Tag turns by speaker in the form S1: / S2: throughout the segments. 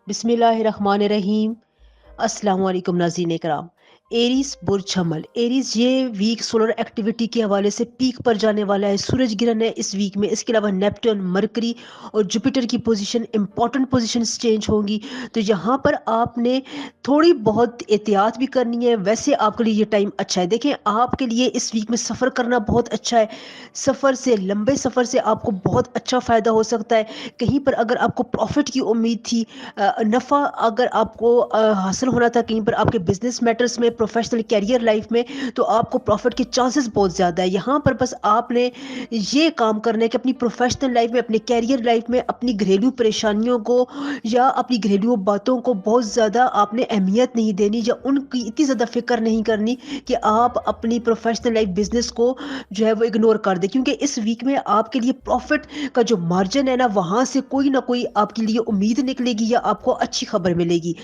S1: बिस्मिल्लाहिर्रहमानिर्रहीम। अस्सलाम वालेकुम नाज़रीन इकराम। एरीज बुर्ज हमल, एरीज ये वीक सोलर एक्टिविटी के हवाले से पीक पर जाने वाला है। सूरज ग्रहण है इस वीक में। इसके अलावा नेपट्टून, मरकरी और जुपिटर की पोजीशन, इंपॉर्टेंट पोजीशंस चेंज होंगी। तो यहाँ पर आपने थोड़ी बहुत एहतियात भी करनी है। वैसे आपके लिए ये टाइम अच्छा है। देखें, आपके लिए इस वीक में सफ़र करना बहुत अच्छा है। सफ़र से, लंबे सफ़र से आपको बहुत अच्छा फ़ायदा हो सकता है। कहीं पर अगर आपको प्रॉफिट की उम्मीद थी, नफ़ा अगर आपको हासिल होना था कहीं पर आपके बिजनेस मैटर्स में, प्रोफेशनल कैरियर लाइफ में, तो आपको प्रॉफिट के चांसेस बहुत ज़्यादा है। यहाँ पर बस आपने ये काम करना है कि अपनी प्रोफेशनल लाइफ में, अपने कैरियर लाइफ में, अपनी घरेलू परेशानियों को या अपनी घरेलू बातों को बहुत ज़्यादा आपने अहमियत नहीं देनी, या उनकी इतनी ज़्यादा फिक्र नहीं करनी कि आप अपनी प्रोफेशनल लाइफ, बिजनेस को जो है वो इग्नोर कर दें। क्योंकि इस वीक में आपके लिए प्रॉफिट का जो मार्जिन है ना, वहाँ से कोई ना कोई आपके लिए उम्मीद निकलेगी या आपको अच्छी खबर मिलेगी।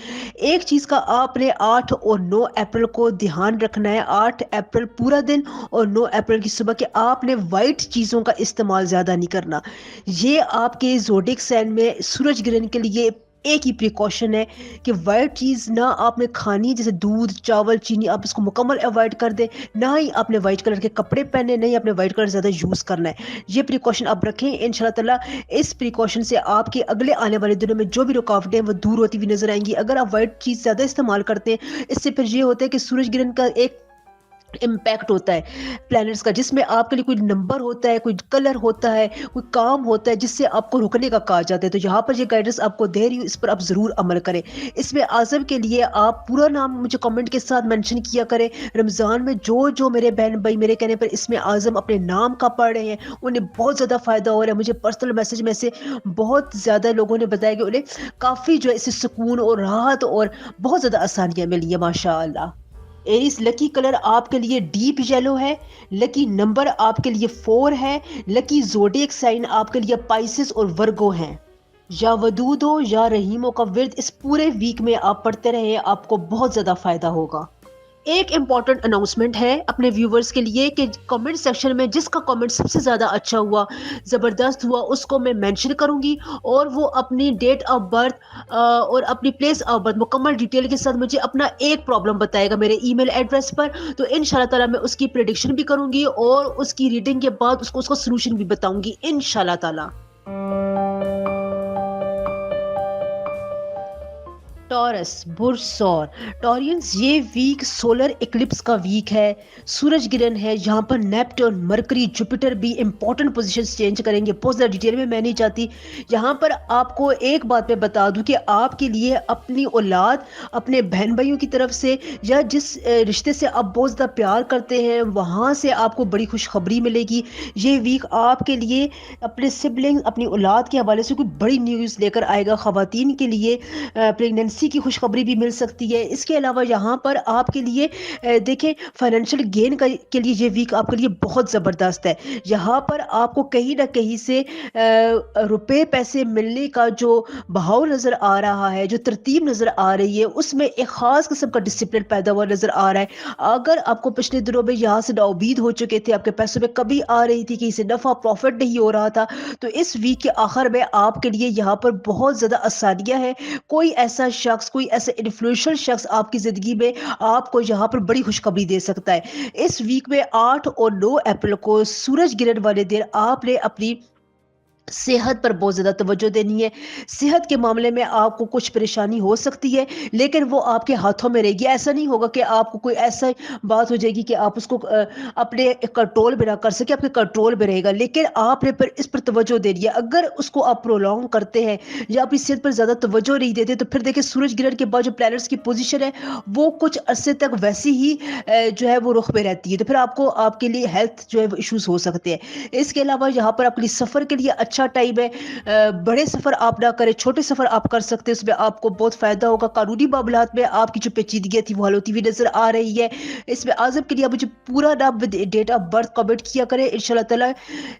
S1: एक चीज़ का आपने 8 और 9 अप्रैल को ध्यान रखना है। 8 अप्रैल पूरा दिन और 9 अप्रैल की सुबह, के आपने वाइट चीज़ों का इस्तेमाल ज़्यादा नहीं करना। ये आपके ज़ोडिएक साइन में सूरज ग्रहण के लिए एक ही प्रिकॉशन है कि वाइट चीज़ ना आपने खानी, जैसे दूध, चावल, चीनी, आप इसको मुकम्मल अवॉइड कर दें। ना ही आपने वाइट कलर के कपड़े पहने, नहीं आपने वाइट कलर ज़्यादा यूज़ करना है। ये प्रिकॉशन आप रखें। इंशाल्लाह ताला इस प्रिकॉशन से आपके अगले आने वाले दिनों में जो भी रुकावटें हैं वो दूर होती हुई नजर आएंगी। अगर आप वाइट चीज़ ज़्यादा इस्तेमाल करते हैं, इससे फिर ये होता है कि सूरज ग्रहण का एक इम्पैक्ट होता है प्लैनेट्स का, जिसमें आपके लिए कोई नंबर होता है, कोई कलर होता है, कोई काम होता है जिससे आपको रुकने का कहा जाता है। तो यहाँ पर ये गाइडेंस आपको दे रही हूँ, इस पर आप ज़रूर अमल करें। इसमें आज़म के लिए आप पूरा नाम मुझे कमेंट के साथ मेंशन किया करें। रमज़ान में जो जो मेरे बहन भाई मेरे कहने पर इसमें आज़म अपने नाम का पढ़ रहे हैं, उन्हें बहुत ज़्यादा फ़ायदा हो रहा है। मुझे पर्सनल मैसेज में से बहुत ज़्यादा लोगों ने बताया कि उन्हें काफ़ी जो है इससे सुकून और राहत और बहुत ज़्यादा आसानियाँ मिली है माशाअल्लाह। एरिस, लकी कलर आपके लिए डीप येलो है। लकी नंबर आपके लिए 4 है। लकी जोडिएक साइन आपके लिए पाइसेस और वर्गो हैं। या वदूद हो या रहीमों का विर्द इस पूरे वीक में आप पढ़ते रहे, आपको बहुत ज्यादा फायदा होगा। एक इम्पॉर्टेंट अनाउंसमेंट है अपने व्यूवर्स के लिए कि कमेंट सेक्शन में जिसका कमेंट सबसे ज़्यादा अच्छा हुआ, ज़बरदस्त हुआ, उसको मैं मेंशन करूंगी, और वो अपनी डेट ऑफ बर्थ और अपनी प्लेस ऑफ बर्थ मुकम्मल डिटेल के साथ मुझे अपना एक प्रॉब्लम बताएगा मेरे ईमेल एड्रेस पर। तो इंशाल्लाह ताला मैं उसकी प्रेडिक्शन भी करूंगी और उसकी रीडिंग के बाद उसको उसका सोल्यूशन भी बताऊंगी इंशाल्लाह ताला। टॉरस, बुर्ज सौर, टॉरियंस, ये वीक सोलर इक्लिप्स का वीक है। सूरज ग्रहण है। यहाँ पर नेपट्टून, मरकरी, जुपिटर भी इंपॉर्टेंट पोजीशंस चेंज करेंगे। बहुत ज़्यादा डिटेल में मैं नहीं चाहती। यहाँ पर आपको एक बात मैं बता दूं कि आपके लिए अपनी औलाद, अपने बहन भाइयों की तरफ से, या जिस रिश्ते से आप बहुत ज़्यादा प्यार करते हैं, वहाँ से आपको बड़ी खुशखबरी मिलेगी। ये वीक आपके लिए अपने सिबलिंग, अपनी औलाद के हवाले से कोई बड़ी न्यूज़ लेकर आएगा। ख़वातीन के लिए प्रेगनेंसी की खुशखबरी भी मिल सकती है। इसके अलावा यहाँ पर आपके लिए देखें, फाइनेंशियल गेन के लिए ये वीक आपके लिए बहुत ज़बरदस्त है। यहाँ पर आपको कहीं ना कहीं से रुपए पैसे मिलने का जो बहाव नज़र आ रहा है, जो तरतीब नज़र आ रही है, उसमें एक ख़ास किस्म का डिसिप्लिन पैदा हुआ नज़र आ रहा है। अगर आपको पिछले दिनों में यहाँ से नाउमीद हो चुके थे, आपके पैसों में कमी आ रही थी, कहीं से नफ़ा प्रॉफिट नहीं हो रहा था, तो इस वीक के आखिर में आपके लिए यहाँ पर बहुत ज़्यादा आसानियाँ हैं। कोई ऐसा शख्स, कोई ऐसा इन्फ्लुएंशियल शख्स आपकी ज़िंदगी में आपको यहाँ पर बड़ी खुशखबरी दे सकता है। इस वीक में 8 और 9 अप्रैल को सूरज ग्रहण वाले दिन आपने अपनी सेहत पर बहुत ज़्यादा तवज्जो देनी है। सेहत के मामले में आपको कुछ परेशानी हो सकती है, लेकिन वो आपके हाथों में रहेगी। ऐसा नहीं होगा कि आपको कोई ऐसा बात हो जाएगी कि आप उसको अपने कंट्रोल में ना कर सके, आपके कंट्रोल में रहेगा। लेकिन आपने पर इस पर तवज्जो देनी है। अगर उसको आप प्रोलॉन्ग करते हैं या अपनी सेहत पर ज़्यादा तवज्जो नहीं देते, तो फिर देखिए सूरज ग्रहण के बाद जो प्लैनेट्स की पोजीशन है वो कुछ अरसे तक वैसी ही जो है वो रुख पे रहती है। तो फिर आपको, आपके लिए हेल्थ जो है वो इश्यूज हो सकते हैं। इसके अलावा यहाँ पर आपके लिए सफ़र के लिए अच्छा टाइम है। बड़े सफ़र आप ना करें, छोटे सफ़र आप कर सकते हैं, उसमें आपको बहुत फ़ायदा होगा। कानूनी मामलात में आपकी जो पेचीदगियाँ थी वो हल होती हुई नज़र आ रही है। इसमें आज़म के लिए आप मुझे पूरा नाम with date of birth comment किया करें। इंशाल्लाह ताला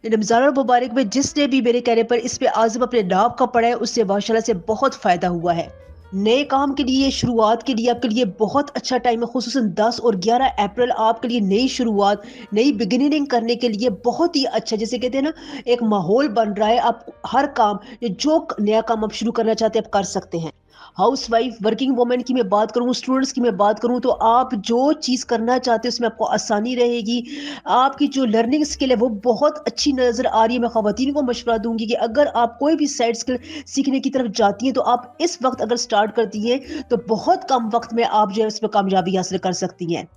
S1: रमज़ान मुबारक में जिसने भी मेरे कहने पर इसमें आज़म अपने नाम का पढ़ा है, उससे माशाल्लाह से बहुत फ़ायदा हुआ है। नए काम के लिए, शुरुआत के लिए आपके लिए बहुत अच्छा टाइम है, ख़ुसूसन 10 और 11 अप्रैल आपके लिए नई शुरुआत, नई बिगिनिंग करने के लिए बहुत ही अच्छा, जिसे कहते हैं ना, एक माहौल बन रहा है। आप हर काम, जो नया काम आप शुरू करना चाहते हैं, आप कर सकते हैं। हाउसवाइफ, वर्किंग वुमन की मैं बात करूँ, स्टूडेंट्स की मैं बात करूँ, तो आप जो चीज़ करना चाहते हैं, उसमें आपको आसानी रहेगी। आपकी जो लर्निंग स्किल है, वो बहुत अच्छी नज़र आ रही है। मैं ख़वातीन को मशवरा दूँगी कि अगर आप कोई भी साइड स्किल सीखने की तरफ जाती हैं, तो आप इस वक्त अगर स्टार्ट करती हैं, तो बहुत कम वक्त में आप जो है उसमें कामयाबी हासिल कर सकती हैं।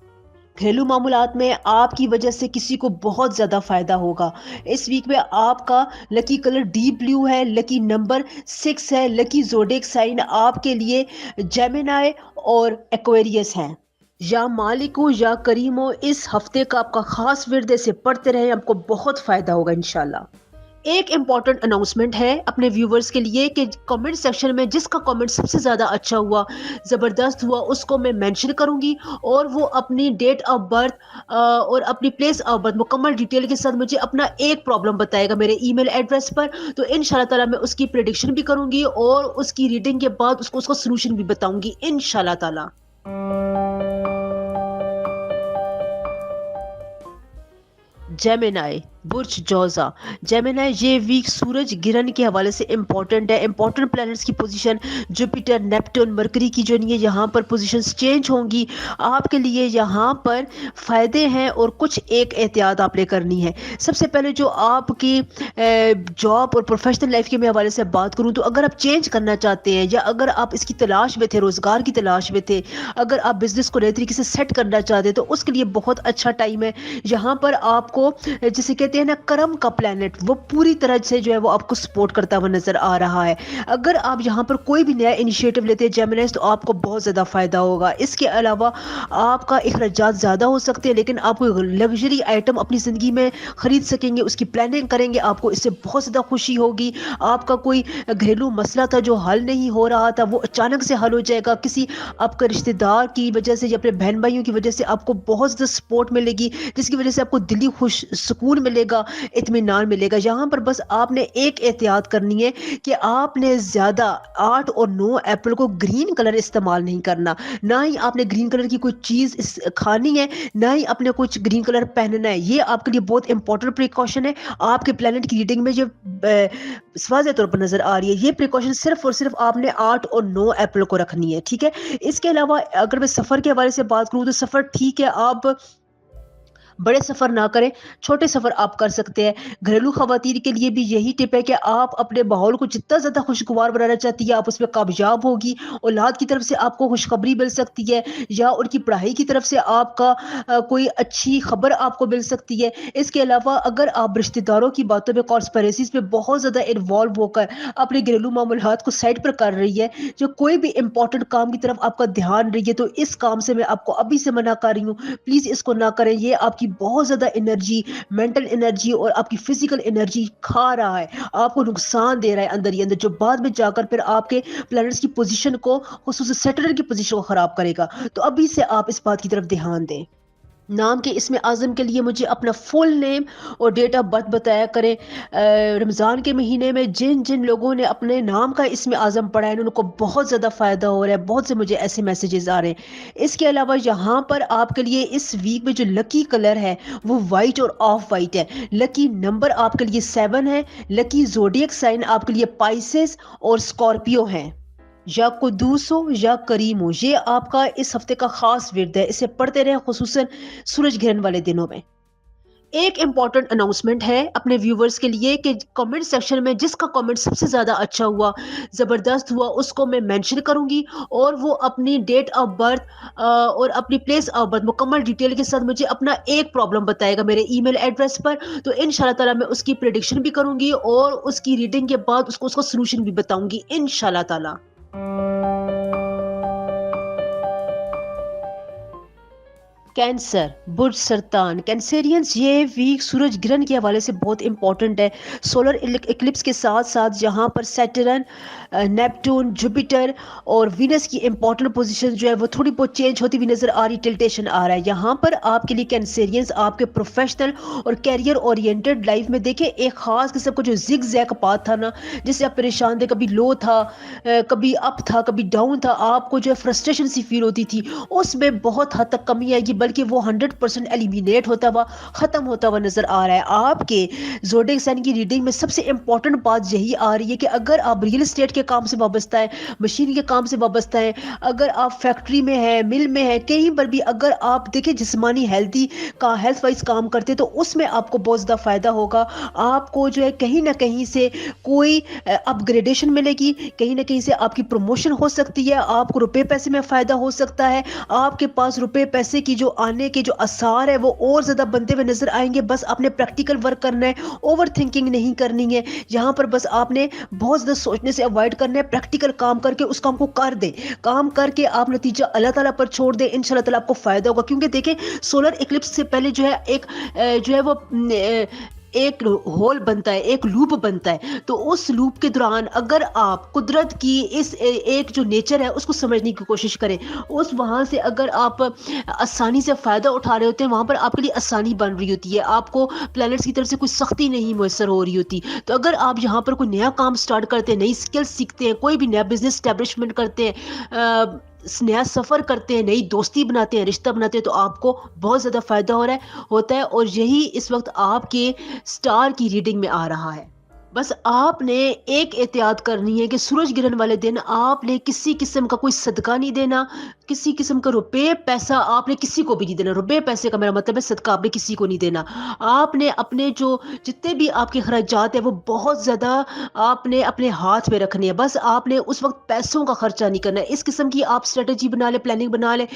S1: घरेलू मामूलात में आपकी वजह से किसी को बहुत ज़्यादा फ़ायदा होगा। इस वीक में आपका लकी कलर डीप ब्लू है, लकी नंबर 6 है, लकी ज़ोडिएक साइन आपके लिए जेमिनी और एक्वेरियस है। या मालिक हो या करीम हो, इस हफ्ते का आपका खास विर्द से पढ़ते रहें, आपको बहुत फ़ायदा होगा इंशाल्लाह। एक इम्पॉर्टेंट अनाउंसमेंट है अपने व्यूवर्स के लिए कि कमेंट सेक्शन में जिसका कमेंट सबसे ज़्यादा अच्छा हुआ, ज़बरदस्त हुआ, उसको मैं मेंशन करूंगी और वो अपनी डेट ऑफ बर्थ और अपनी प्लेस ऑफ बर्थ मुकम्मल डिटेल के साथ मुझे अपना एक प्रॉब्लम बताएगा मेरे ईमेल एड्रेस पर। तो इंशाल्लाह ताला मैं उसकी प्रेडिक्शन भी करूंगी और उसकी रीडिंग के बाद उसको उसका सोल्यूशन भी बताऊंगी इंशाल्लाह ताला। जेमिनी, बुर्ज जोजा। जेमिनी, ये वीक सूरज गिरन के हवाले से इंपॉर्टेंट है। इंपॉर्टेंट प्लैनेट्स की पोजीशन, जुपिटर, नेपट्टून, मरकरी की जो नहीं है, यहाँ पर पोजीशंस चेंज होंगी। आपके लिए यहाँ पर फ़ायदे हैं और कुछ एक एहतियात आपने करनी है। सबसे पहले जो आपकी जॉब और प्रोफेशनल लाइफ के मैं हवाले से बात करूँ, तो अगर आप चेंज करना चाहते हैं या अगर आप इसकी तलाश में थे, रोज़गार की तलाश में थे, अगर आप बिज़नेस को नए तरीके से सेट करना चाहते हैं, तो उसके लिए बहुत अच्छा टाइम है। यहाँ पर आपको जिसे कहते हैं ना, कर्म का प्लैनेट, वो पूरी तरह से जो है वो आपको सपोर्ट करता हुआ नजर आ रहा है। अगर आप यहाँ पर कोई भी नया इनिशिएटिव लेते हैं जेमिनीज, तो आपको बहुत ज़्यादा फायदा होगा। इसके अलावा आपका अखराजात ज़्यादा हो सकते हैं, लेकिन आप कोई लग्जरी आइटम अपनी ज़िंदगी में खरीद सकेंगे, उसकी प्लानिंग करेंगे, आपको इससे बहुत ज़्यादा खुशी होगी। आपका कोई घरेलू मसला था जो हल नहीं हो रहा था, वो अचानक से हल हो जाएगा। किसी आपका रिश्तेदार की वजह से या अपने बहन भाइयों की वजह से आपको बहुत ज़्यादा सपोर्ट मिलेगी, जिसकी वजह से आपको दिली खुश सुकून मिलेगा, इत्मीनान मिलेगा। यहाँ पर बस आपने एक एहतियात करनी है कि आपने ज़्यादा 8 और 9 अप्रैल को ग्रीन कलर इस्तेमाल नहीं करना। ना ही आपने ग्रीन कलर की कोई चीज़ खानी है, ना ही आपने कुछ ग्रीन कलर पहनना है। ये आपके लिए बहुत इंपॉर्टेंट प्रिकॉशन है। आपके प्लेनेट की रीडिंग में ये वाज़ेह तौर पर नज़र आ रही है। ये प्रिकॉशन सिर्फ और सिर्फ आपने 8 और 9 अप्रैल को रखनी है, ठीक है? इसके अलावा अगर मैं सफ़र के हवाले से बात करूँ, तो सफ़र ठीक है, आप बड़े सफ़र ना करें, छोटे सफ़र आप कर सकते हैं। घरेलू ख़वातीन के लिए भी यही टिप है कि आप अपने माहौल को जितना ज़्यादा खुशगवार बनाना चाहती है, आप उसमें कामयाब होगी। औलाद की तरफ से आपको खुशखबरी मिल सकती है या उनकी पढ़ाई की तरफ से आपका कोई अच्छी खबर आपको मिल सकती है। इसके अलावा अगर आप रिश्तेदारों की बातों में, कॉन्स्पिरेसीज़ में बहुत ज़्यादा इन्वॉल्व होकर अपने घरेलू मामूलात को साइड पर कर रही है, जो कोई भी इंपॉर्टेंट काम की तरफ आपका ध्यान रही है, तो इस काम से मैं आपको अभी से मना कर रही हूँ। प्लीज़ इसको ना करें। ये आपकी बहुत ज़्यादा एनर्जी, मेंटल एनर्जी और आपकी फिजिकल एनर्जी खा रहा है, आपको नुकसान दे रहा है अंदर ही अंदर, जो बाद में जाकर फिर आपके प्लैनेट्स की पोजीशन को, खुसूसन सैटर्न की पोजीशन को खराब करेगा। तो अभी से आप इस बात की तरफ ध्यान दें। नाम के इसमें आज़म के लिए मुझे अपना फुल नेम और डेट ऑफ बर्थ बताया करें। रमज़ान के महीने में जिन जिन लोगों ने अपने नाम का इसमें आज़म पढ़ा है, उनको बहुत ज़्यादा फ़ायदा हो रहा है। बहुत से मुझे ऐसे मैसेजेस आ रहे हैं। इसके अलावा यहाँ पर आपके लिए इस वीक में जो लकी कलर है, वो वाइट और ऑफ वाइट है। लकी नंबर आपके लिए 7 है। लकी जोडियक साइन आपके लिए पाइसेस और स्कॉर्पियो है। या कुदूस हो या करीम हो, ये आपका इस हफ्ते का खास विर्द है। इसे पढ़ते रहें, खुसूसन सूरज ग्रहण वाले दिनों में। एक इम्पॉर्टेंट अनाउंसमेंट है अपने व्यूवर्स के लिए कि कमेंट सेक्शन में जिसका कमेंट सबसे ज़्यादा अच्छा हुआ, ज़बरदस्त हुआ, उसको मैं मेंशन करूंगी और वो अपनी डेट ऑफ बर्थ और अपनी प्लेस ऑफ बर्थ मुकम्मल डिटेल के साथ मुझे अपना एक प्रॉब्लम बताएगा मेरे ईमेल एड्रेस पर। तो इंशाल्लाह ताला मैं उसकी प्रेडिक्शन भी करूंगी और उसकी रीडिंग के बाद उसको उसका सोल्यूशन भी बताऊंगी इंशाल्लाह ताला। कैंसर, बुर्ज सरतान, कैंसेरियंस ये वीक सूरज ग्रहण के हवाले से बहुत इंपॉर्टेंट है। सोलर इक्लिप्स के साथ साथ यहाँ पर सैटर्न, नेपटून, जुपिटर और वीनस की इंपॉर्टेंट पोजीशन जो है वो थोड़ी बहुत चेंज होती हुई नजर आ रही, टिल्टेशन आ रहा है यहाँ पर आपके लिए। कैंसेरियंस आपके प्रोफेशनल और कैरियर ओरिएंटेड लाइफ में देखें एक खास किस्म का जो जिग जैग पाथ था ना, जिससे आप परेशान थे, कभी लो था, कभी अप था, कभी डाउन था, आपको जो है फ्रस्ट्रेशन सी फील होती थी, उसमें बहुत हद तक कमी आएगी, बल्कि वो 100% एलिमिनेट होता हुआ खत्म होता हुआ नजर आ रहा है। आपके ज़ोडिएक साइन की रीडिंग में सबसे इंपॉर्टेंट बात यही आ रही है कि अगर आप रियल एस्टेट के काम से वाबस्ता है, मशीन के काम से वाबस्ता है, अगर आप फैक्ट्री में है, मिल में है, कहीं पर भी अगर आप देखें जिस्मानी हेल्थ वाइज काम करते तो उसमें आपको बहुत ज़्यादा फायदा होगा। आपको जो है कहीं ना कहीं से कोई अपग्रेडेशन मिलेगी, कहीं ना कहीं से आपकी प्रमोशन हो सकती है, आपको रुपए पैसे में फायदा हो सकता है, आपके पास रुपए पैसे की जो आने के जो आसार है वो और ज्यादा बनते हुए नजर आएंगे। बस आपने प्रैक्टिकल वर्क करना है, ओवर थिंकिंग नहीं करनी है यहाँ पर। बस आपने बहुत ज्यादा सोचने से अवॉइड करना है, प्रैक्टिकल काम करके उस काम को कर दे, काम करके आप नतीजा अल्लाह ताला पर छोड़ दे, इंशाल्लाह ताला आपको फायदा होगा। क्योंकि देखें सोलर इक्लिप्स से पहले जो है एक जो है वो एक होल बनता है, एक लूप बनता है। तो उस लूप के दौरान अगर आप कुदरत की इस एक जो नेचर है उसको समझने की कोशिश करें, उस वहाँ से अगर आप आसानी से फ़ायदा उठा रहे होते हैं, वहाँ पर आपके लिए आसानी बन रही होती है, आपको प्लैनेट्स की तरफ से कोई सख्ती नहीं मुयसर हो रही होती। तो अगर आप यहाँ पर कोई नया काम स्टार्ट करते हैं, नई स्किल सीखते हैं, कोई भी नया बिजनेस स्टैब्लिशमेंट करते हैं, नया सफ़र करते हैं, नई दोस्ती बनाते हैं, रिश्ता बनाते हैं, तो आपको बहुत ज़्यादा फ़ायदा होता है। और यही इस वक्त आपके स्टार की रीडिंग में आ रहा है। बस आपने एक एहतियात करनी है कि सूरज ग्रहण वाले दिन आपने किसी किस्म का कोई सदका नहीं देना, किसी किस्म का रुपए पैसा आपने किसी को भी नहीं देना। रुपए पैसे का मेरा मतलब है सदका आपने किसी को नहीं देना। आपने अपने जो जितने भी आपके खर्चात है वो बहुत ज़्यादा आपने अपने हाथ में रखने हैं। बस आपने उस वक्त पैसों का खर्चा नहीं करना है। इस किस्म की आप स्ट्रेटेजी बना ले, प्लानिंग बना ले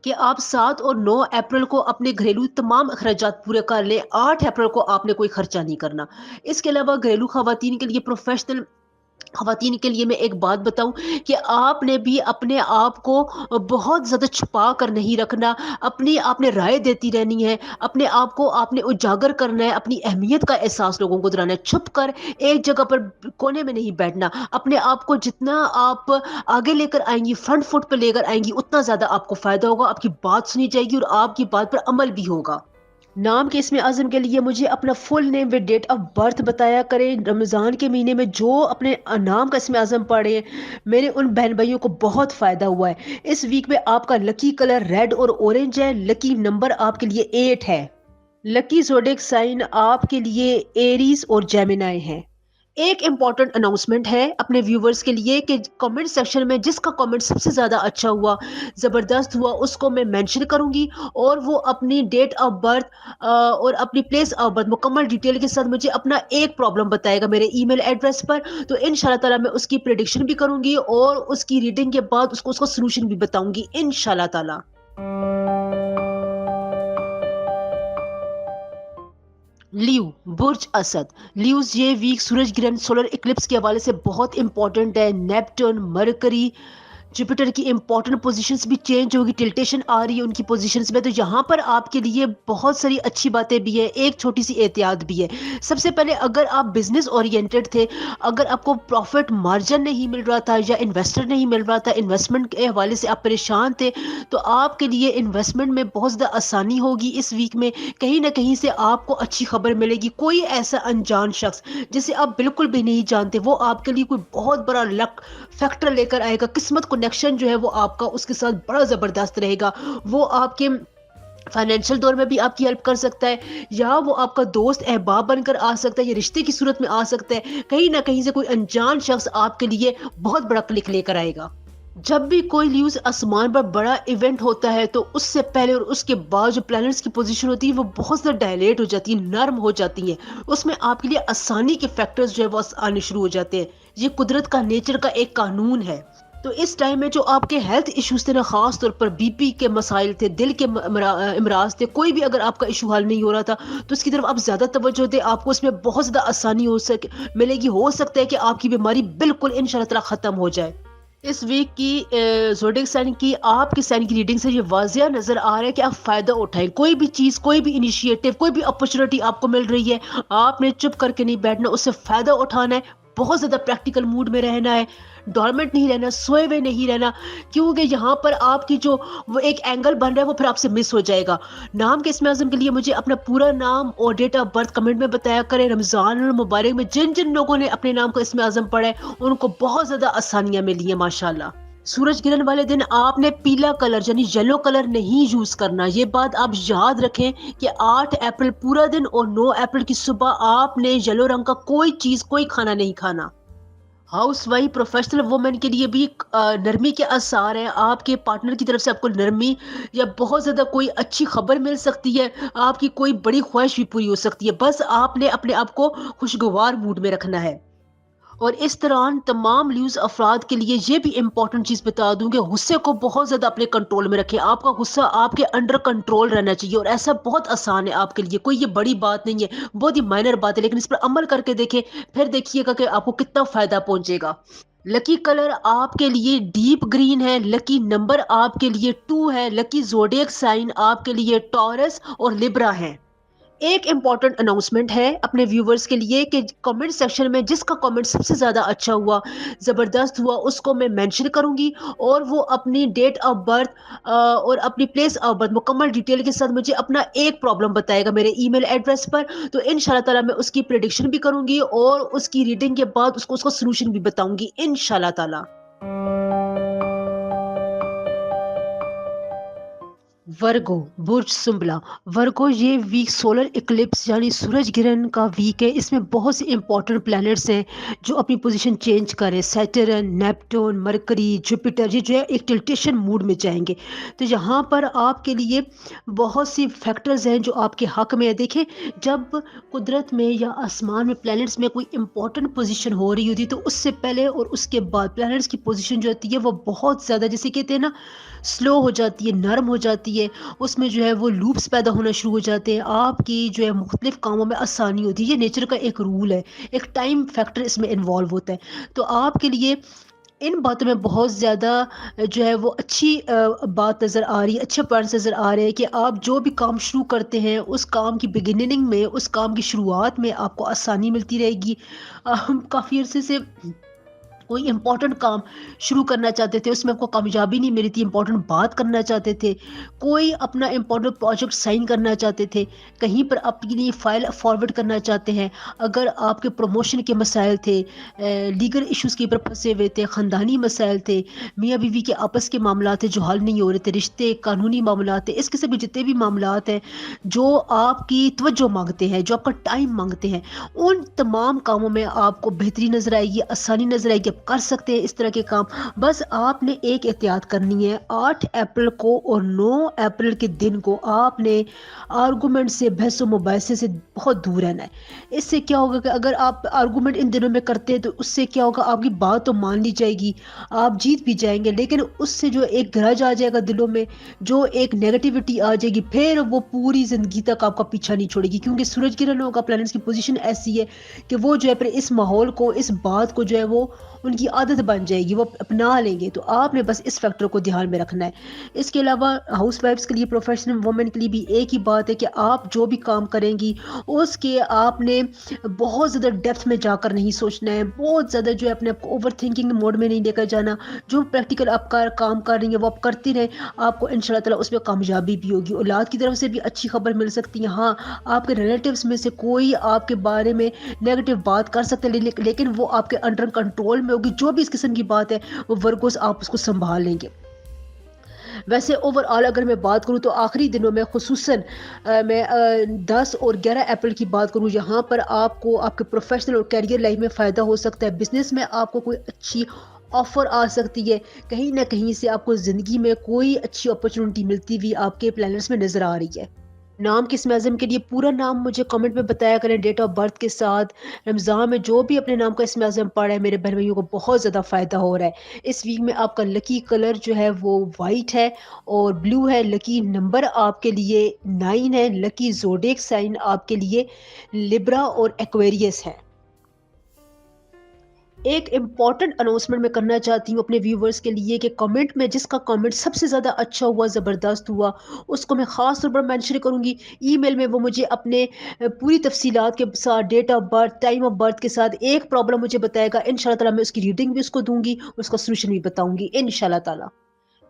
S1: कि आप 7 और 9 अप्रैल को अपने घरेलू तमाम अखराजात पूरे कर लें। 8 अप्रैल को आपने कोई खर्चा नहीं करना। इसके अलावा घरेलू खवातीन के लिए, प्रोफेशनल खवातीन के लिए मैं एक बात बताऊं कि आपने भी अपने आप को बहुत ज़्यादा छुपा कर नहीं रखना। अपनी आपने राय देती रहनी है, अपने आप को आपने उजागर करना है, अपनी अहमियत का एहसास लोगों को दिलाना है। छुप कर एक जगह पर कोने में नहीं बैठना। अपने आप को जितना आप आगे लेकर आएंगी, फ्रंट फुट पर लेकर आएंगी, उतना ज़्यादा आपको फ़ायदा होगा, आपकी बात सुनी जाएगी और आपकी बात पर अमल भी होगा। नाम के इसमें आज़म के लिए मुझे अपना full name with date of birth बताया करें। रमज़ान के महीने में जो अपने नाम का इसमें आज़म पढ़े, मेरे उन बहन भाइयों को बहुत फ़ायदा हुआ है। इस वीक में आपका लकी कलर रेड और ऑरेंज है। लकी नंबर आपके लिए 8 है। लकी ज़ोडिएक साइन आपके लिए एरीज और जेमिनाई है। एक इम्पॉर्टेंट अनाउंसमेंट है अपने व्यूवर्स के लिए कि कमेंट सेक्शन में जिसका कमेंट सबसे ज़्यादा अच्छा हुआ, ज़बरदस्त हुआ, उसको मैं मेंशन करूंगी और वो अपनी डेट ऑफ बर्थ और अपनी प्लेस ऑफ बर्थ मुकम्मल डिटेल के साथ मुझे अपना एक प्रॉब्लम बताएगा मेरे ईमेल एड्रेस पर। तो इंशाल्लाह ताला मैं उसकी प्रेडिक्शन भी करूंगी और उसकी रीडिंग के बाद उसका सोल्यूशन भी बताऊंगी इंशाल्लाह ताला। लियो, बुर्ज असद। लियोज ये वीक सूरज ग्रहण सोलर इक्लिप्स के हवाले से बहुत इंपॉर्टेंट है। नेपट्यून, मरकरी, जुपिटर की इंपॉर्टेंट पोजीशंस भी चेंज होगी, टिल्टेशन आ रही है उनकी पोजीशंस में। तो यहाँ पर आपके लिए बहुत सारी अच्छी बातें भी है, एक छोटी सी एहतियात भी है। सबसे पहले अगर आप बिजनेस ओरिएंटेड थे, अगर आपको प्रॉफिट मार्जिन नहीं मिल रहा था या इन्वेस्टर नहीं मिल रहा था, इन्वेस्टमेंट के हवाले से आप परेशान थे, तो आपके लिए इन्वेस्टमेंट में बहुत ज़्यादा आसानी होगी। इस वीक में कहीं ना कहीं से आपको अच्छी खबर मिलेगी। कोई ऐसा अनजान शख्स जिसे आप बिल्कुल भी नहीं जानते, वो आपके लिए कोई बहुत बड़ा लक फैक्टर लेकर आएगा। किस्मत कनेक्शन जो है वो आपका उसके साथ बड़ा ज़बरदस्त रहेगा। वो आपके फाइनेंशियल दौर में भी आपकी हेल्प कर सकता है, या वो आपका दोस्त अहबाब बनकर आ सकता है, या रिश्ते की सूरत में आ सकता है। कहीं ना कहीं से कोई अनजान शख्स आपके लिए बहुत बड़ा क्लिक लेकर आएगा। जब भी कोई न्यूज़ आसमान पर बड़ा इवेंट होता है तो उससे पहले और उसके बाद जो प्लैनेट्स की पोजीशन होती है वो बहुत ज़्यादा डायलेट हो जाती है, नर्म हो जाती है। उसमें आपके लिए आसानी के फैक्टर्स जो है वो आने शुरू हो जाते हैं। ये कुदरत का नेचर का एक कानून है। तो इस टाइम में जो आपके हेल्थ इश्यूज थे ना, खास तौर पर बीपी के मसाइल थे, दिल के इमराज थे, कोई भी अगर आपका इशू हल नहीं हो रहा था तो उसकी तरफ आप ज़्यादा तवज्जो दें, आपको उसमें बहुत ज़्यादा आसानी मिलेगी। हो सकता है कि आपकी बीमारी बिल्कुल इंशाल्लाह ताला ख़त्म हो जाए। اس ویک کی زوڈیک سائن کی آپ کے سائن کی ریڈنگ سے یہ واضح نظر آ رہا ہے کہ آپ فائدہ اٹھائیں. کوئی بھی چیز، کوئی بھی انیشیٹو، کوئی بھی اپرچونٹی آپ کو مل رہی ہے، آپ نے چپ کر کے نہیں بیٹھنا، اس سے فائدہ اٹھانا ہے. بہت زیادہ پریکٹیکل موڈ میں رہنا ہے، ڈورمنٹ نہیں رہنا، سوئے ہوئے نہیں رہنا، کیونکہ یہاں پر آپ کی جو وہ ایک اینگل بن رہا ہے وہ پھر آپ سے مس ہو جائے گا. نام کے اسم اعظم کے لیے مجھے اپنا پورا نام اور ڈیٹ آف برتھ کمنٹ میں بتایا کریں. رمضان المبارک میں جن جن لوگوں نے اپنے نام کو اسم اعظم پڑھا ہے ان کو بہت زیادہ آسانیاں ملی ہیں ماشاءاللہ. سورج گرہن والے دن آپ نے پیلا کلر یعنی یلو کلر نہیں یوز کرنا. یہ بات آپ یاد رکھیں کہ 8 اپریل پورا دن اور 9 اپریل کی صبح آپ نے یلو رنگ کا کوئی چیز، کوئی کھانا نہیں کھانا. ہاؤس وائف پروفیشنل وومن کے لیے بھی نرمی کے آثار ہیں. آپ کے پارٹنر کی طرف سے آپ کو نرمی یا بہت زیادہ کوئی اچھی خبر مل سکتی ہے، آپ کی کوئی بڑی خواہش بھی پوری ہو سکتی ہے. بس آپ نے اپنے آپ کو خوشگوار موڈ میں رکھنا ہے. اور اس دوران تمام لیوز افراد کے لیے یہ بھی امپورٹنٹ چیز بتا دوں کہ غصے کو بہت زیادہ اپنے کنٹرول میں رکھیں. آپ کا غصہ آپ کے انڈر کنٹرول رہنا چاہیے، اور ایسا بہت آسان ہے آپ کے لیے. کوئی یہ بڑی بات نہیں ہے، بہت ہی مائنر بات ہے، لیکن اس پر عمل کر کے دیکھیں، پھر دیکھیے گا کہ آپ کو کتنا فائدہ پہنچے گا. لکی کلر آپ کے لیے ڈیپ گرین ہے. لکی نمبر آپ کے لیے 2 ہے. لکی زوڈیک سائن آپ کے لیے ٹورس اور لیبرا ہے. ایک امپورٹنٹ اناؤنسمنٹ ہے اپنے ویورز کے لیے کہ کمنٹ سیکشن میں جس کا کمنٹ سب سے زیادہ اچھا ہوا، زبردست ہوا، اس کو میں مینشن کروں گی، اور وہ اپنی ڈیٹ آف برتھ اور اپنی پلیس آف برتھ مکمل ڈیٹیل کے ساتھ مجھے اپنا ایک پرابلم بتائے گا میرے ای میل ایڈریس پر. تو ان شاء اللہ تعالیٰ میں اس کی پریڈکشن بھی کروں گی، اور اس کی ریڈنگ کے بعد اس کو سولوشن بھی بتاؤں گی ان شاء اللہ تعالیٰ. ورگو برج سنبلا. ورگو یہ ویک سولر اکلپس یعنی سورج گرہن کا ویک ہے. اس میں بہت سے امپورٹنٹ پلانٹس ہیں جو اپنی پوزیشن چینج کریں. سیٹرن، نیپٹون، مرکری، جوپیٹر، یہ جو ہے ایک ٹلٹیشن موڈ میں جائیں گے. تو یہاں پر آپ کے لیے بہت سی فیکٹرز ہیں جو آپ کے حق میں ہے. دیکھیں، جب قدرت میں یا آسمان میں پلانٹس میں کوئی امپورٹنٹ پوزیشن ہو رہی ہوتی ہے تو اس سے پہلے اور اس کے بعد پلانٹس کی پوزیشن جو ہوتی ہے وہ بہت زیادہ، جیسے کہتے ہیں نا، سلو ہو جاتی ہے، نرم ہو جاتی ہے. اس میں جو ہے وہ لوپس پیدا ہونا شروع ہو جاتے ہیں. آپ کی جو ہے مختلف کاموں میں آسانی ہوتی ہے. یہ نیچر کا ایک رول ہے، ایک ٹائم فیکٹر اس میں انوالو ہوتا ہے. تو آپ کے لیے ان باتوں میں بہت زیادہ جو ہے وہ اچھی بات نظر آ رہی ہے، اچھے پوائنٹس نظر آ رہے ہیں کہ آپ جو بھی کام شروع کرتے ہیں اس کام کی بگننگ میں، اس کام کی شروعات میں آپ کو آسانی ملتی رہے گی. ہم کافی عرصے سے کوئی امپورٹنٹ کام شروع کرنا چاہتے تھے، اس میں آپ کو کامیابی نہیں ملی تھی. امپورٹنٹ بات کرنا چاہتے تھے، کوئی اپنا امپورٹنٹ پروجیکٹ سائن کرنا چاہتے تھے، کہیں پر اپنے لیے فائل فارورڈ کرنا چاہتے ہیں. اگر آپ کے پروموشن کے مسائل تھے، لیگل ایشوز کے اوپر پھنسے ہوئے تھے، خاندانی مسائل تھے، میاں بیوی کے آپس کے معاملات تھے جو حل نہیں ہو رہے تھے، رشتے، قانونی معاملات تھے، اس قسم کے جتنے بھی معاملات ہیں جو آپ کی توجہ مانگتے ہیں، جو آپ کا ٹائم مانگتے ہیں، ان تمام کاموں میں آپ کو بہتری نظر آئے گی، آسانی نظر آئے گی. آپ کر سکتے ہیں اس طرح کے کام. بس آپ نے ایک احتیاط کرنی ہے. 8 اپریل کو اور 9 اپریل کے دن کو آپ نے آرگومنٹ سے، بحث و مباحثے سے بہت دور رہنا ہے. اس سے کیا ہوگا کہ اگر آپ آرگومنٹ ان دنوں میں کرتے ہیں تو اس سے کیا ہوگا، آپ کی بات تو مان لی جائے گی، آپ جیت بھی جائیں گے، لیکن اس سے جو ایک گرج آ جائے گا دلوں میں، جو ایک نیگیٹیوٹی آ جائے گی، پھر وہ پوری زندگی تک آپ کا پیچھا نہیں چھوڑے گی. کیونکہ سورج گرہنوں کا پلانٹس کی پوزیشن ایسی ہے کہ وہ جو ہے پھر اس ماحول کو، اس بات کو جو ہے وہ ان کی عادت بن جائے گی، وہ اپنا لیں گے. تو آپ نے بس اس فیکٹر کو دھیان میں رکھنا ہے. اس کے علاوہ ہاؤس وائفس کے لیے، پروفیشنل وومن کے لیے بھی ایک ہی بات ہے کہ آپ جو بھی کام کریں گی اس کے آپ نے بہت زیادہ ڈیپتھ میں جا کر نہیں سوچنا ہے، بہت زیادہ جو ہے اپنے آپ کو اوور تھنکنگ موڈ میں نہیں لے کر جانا. جو پریکٹیکل آپ کام کر رہی ہیں وہ آپ کرتی رہیں، آپ کو ان شاء اللہ تعالیٰ اس میں کامیابی بھی ہوگی. اولاد کی طرف سے بھی اچھی خبر مل سکتی ہے. ہاں، آپ کے ریلیٹیوز میں سے کوئی آپ کے بارے میں نیگیٹو بات کر سکتے ہیں، لیکن وہ آپ کے انڈر کنٹرول میں ہوگی. جو بھی اس قسم کی بات ہے وہ ورگوز آپ اس کو سنبھال لیں گے. ویسے اوور آل اگر میں بات کروں تو آخری دنوں میں خصوصاً میں 10 اور 11 اپریل کی بات کروں، یہاں پر آپ کو آپ کے پروفیشنل اور کیریئر لائف میں فائدہ ہو سکتا ہے. بزنس میں آپ کو کوئی اچھی آفر آ سکتی ہے، کہیں نہ کہیں سے آپ کو زندگی میں کوئی اچھی اپرچونٹی ملتی ہوئی آپ کے پلانرز میں نظر آ رہی ہے. نام کے اسم اعظم کے لیے پورا نام مجھے کمنٹ میں بتایا کریں ڈیٹ آف برتھ کے ساتھ. رمضان میں جو بھی اپنے نام کا اسم اعظم پڑھا ہے میرے بہن بھائیوں کو بہت زیادہ فائدہ ہو رہا ہے. اس ویک میں آپ کا لکی کلر جو ہے وہ وائٹ ہے اور بلو ہے. لکی نمبر آپ کے لیے 9 ہے. لکی زوڈیک سائن آپ کے لیے لبرا اور ایکویریس ہے. ایک امپورٹنٹ اناؤنسمنٹ میں کرنا چاہتی ہوں اپنے ویورز کے لیے کہ کمنٹ میں جس کا کمنٹ سب سے زیادہ اچھا ہوا، زبردست ہوا، اس کو میں خاص طور پر مینشن کروں گی۔ ای میل میں وہ مجھے اپنے پوری تفصیلات کے ساتھ، date of birth, time of birth کے ساتھ ایک پرابلم مجھے بتائے گا۔ ان شاء اللہ تعالیٰ میں اس کی ریڈنگ بھی اس کو دوں گی، اس کا سولوشن بھی بتاؤں گی ان شاء اللہ تعالیٰ۔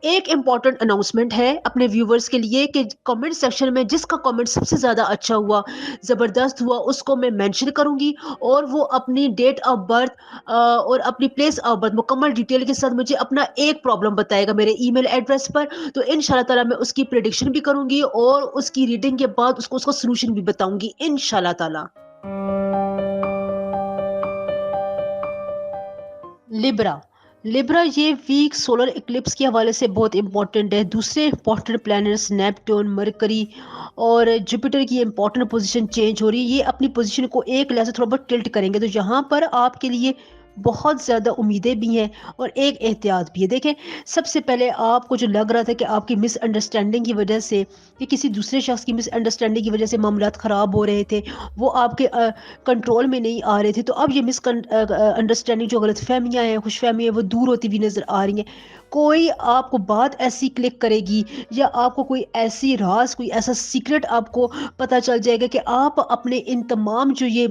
S1: ایک امپورٹنٹ اناؤنسمنٹ ہے اپنے ویورز کے لیے کہ کمنٹ سیکشن میں جس کا کمنٹ سب سے زیادہ اچھا ہوا، زبردست ہوا، اس کو میں مینشن کروں گی، اور وہ اپنی ڈیٹ آف برتھ اور اپنی پلیس آف برتھ مکمل ڈیٹیل کے ساتھ مجھے اپنا ایک پرابلم بتائے گا میرے ای میل ایڈریس پر۔ تو ان شاء اللہ تعالیٰ میں اس کی پریڈکشن بھی کروں گی، اور اس کی ریڈنگ کے بعد اس کو اس کا سولوشن بھی بتاؤں گی ان شاء اللہ تعالیٰ۔ لبرا، لبرا یہ ویک سولر اکلپس کے حوالے سے بہت امپورٹنٹ ہے۔ دوسرے امپورٹنٹ پلانٹس نیپٹون، مرکری اور جوپیٹر کی امپورٹنٹ پوزیشن چینج ہو رہی ہے۔ یہ اپنی پوزیشن کو ایک لحاظ سے تھوڑا بہت ٹلٹ کریں گے، تو یہاں پر آپ کے لیے بہت زیادہ امیدیں بھی ہیں اور ایک احتیاط بھی ہے۔ دیکھیں، سب سے پہلے آپ کو جو لگ رہا تھا کہ آپ کی مس انڈرسٹینڈنگ کی وجہ سے یا کسی دوسرے شخص کی مس انڈرسٹینڈنگ کی وجہ سے معاملات خراب ہو رہے تھے، وہ آپ کے کنٹرول میں نہیں آ رہے تھے، تو اب یہ مس انڈرسٹینڈنگ، جو غلط فہمیاں ہیں، خوش فہمیاں، وہ دور ہوتی ہوئی نظر آ رہی ہیں۔ کوئی آپ کو بات ایسی کلک کرے گی، یا آپ کو کوئی ایسی راز، کوئی ایسا سیکرٹ آپ کو پتہ چل جائے گا کہ آپ اپنے ان تمام جو یہ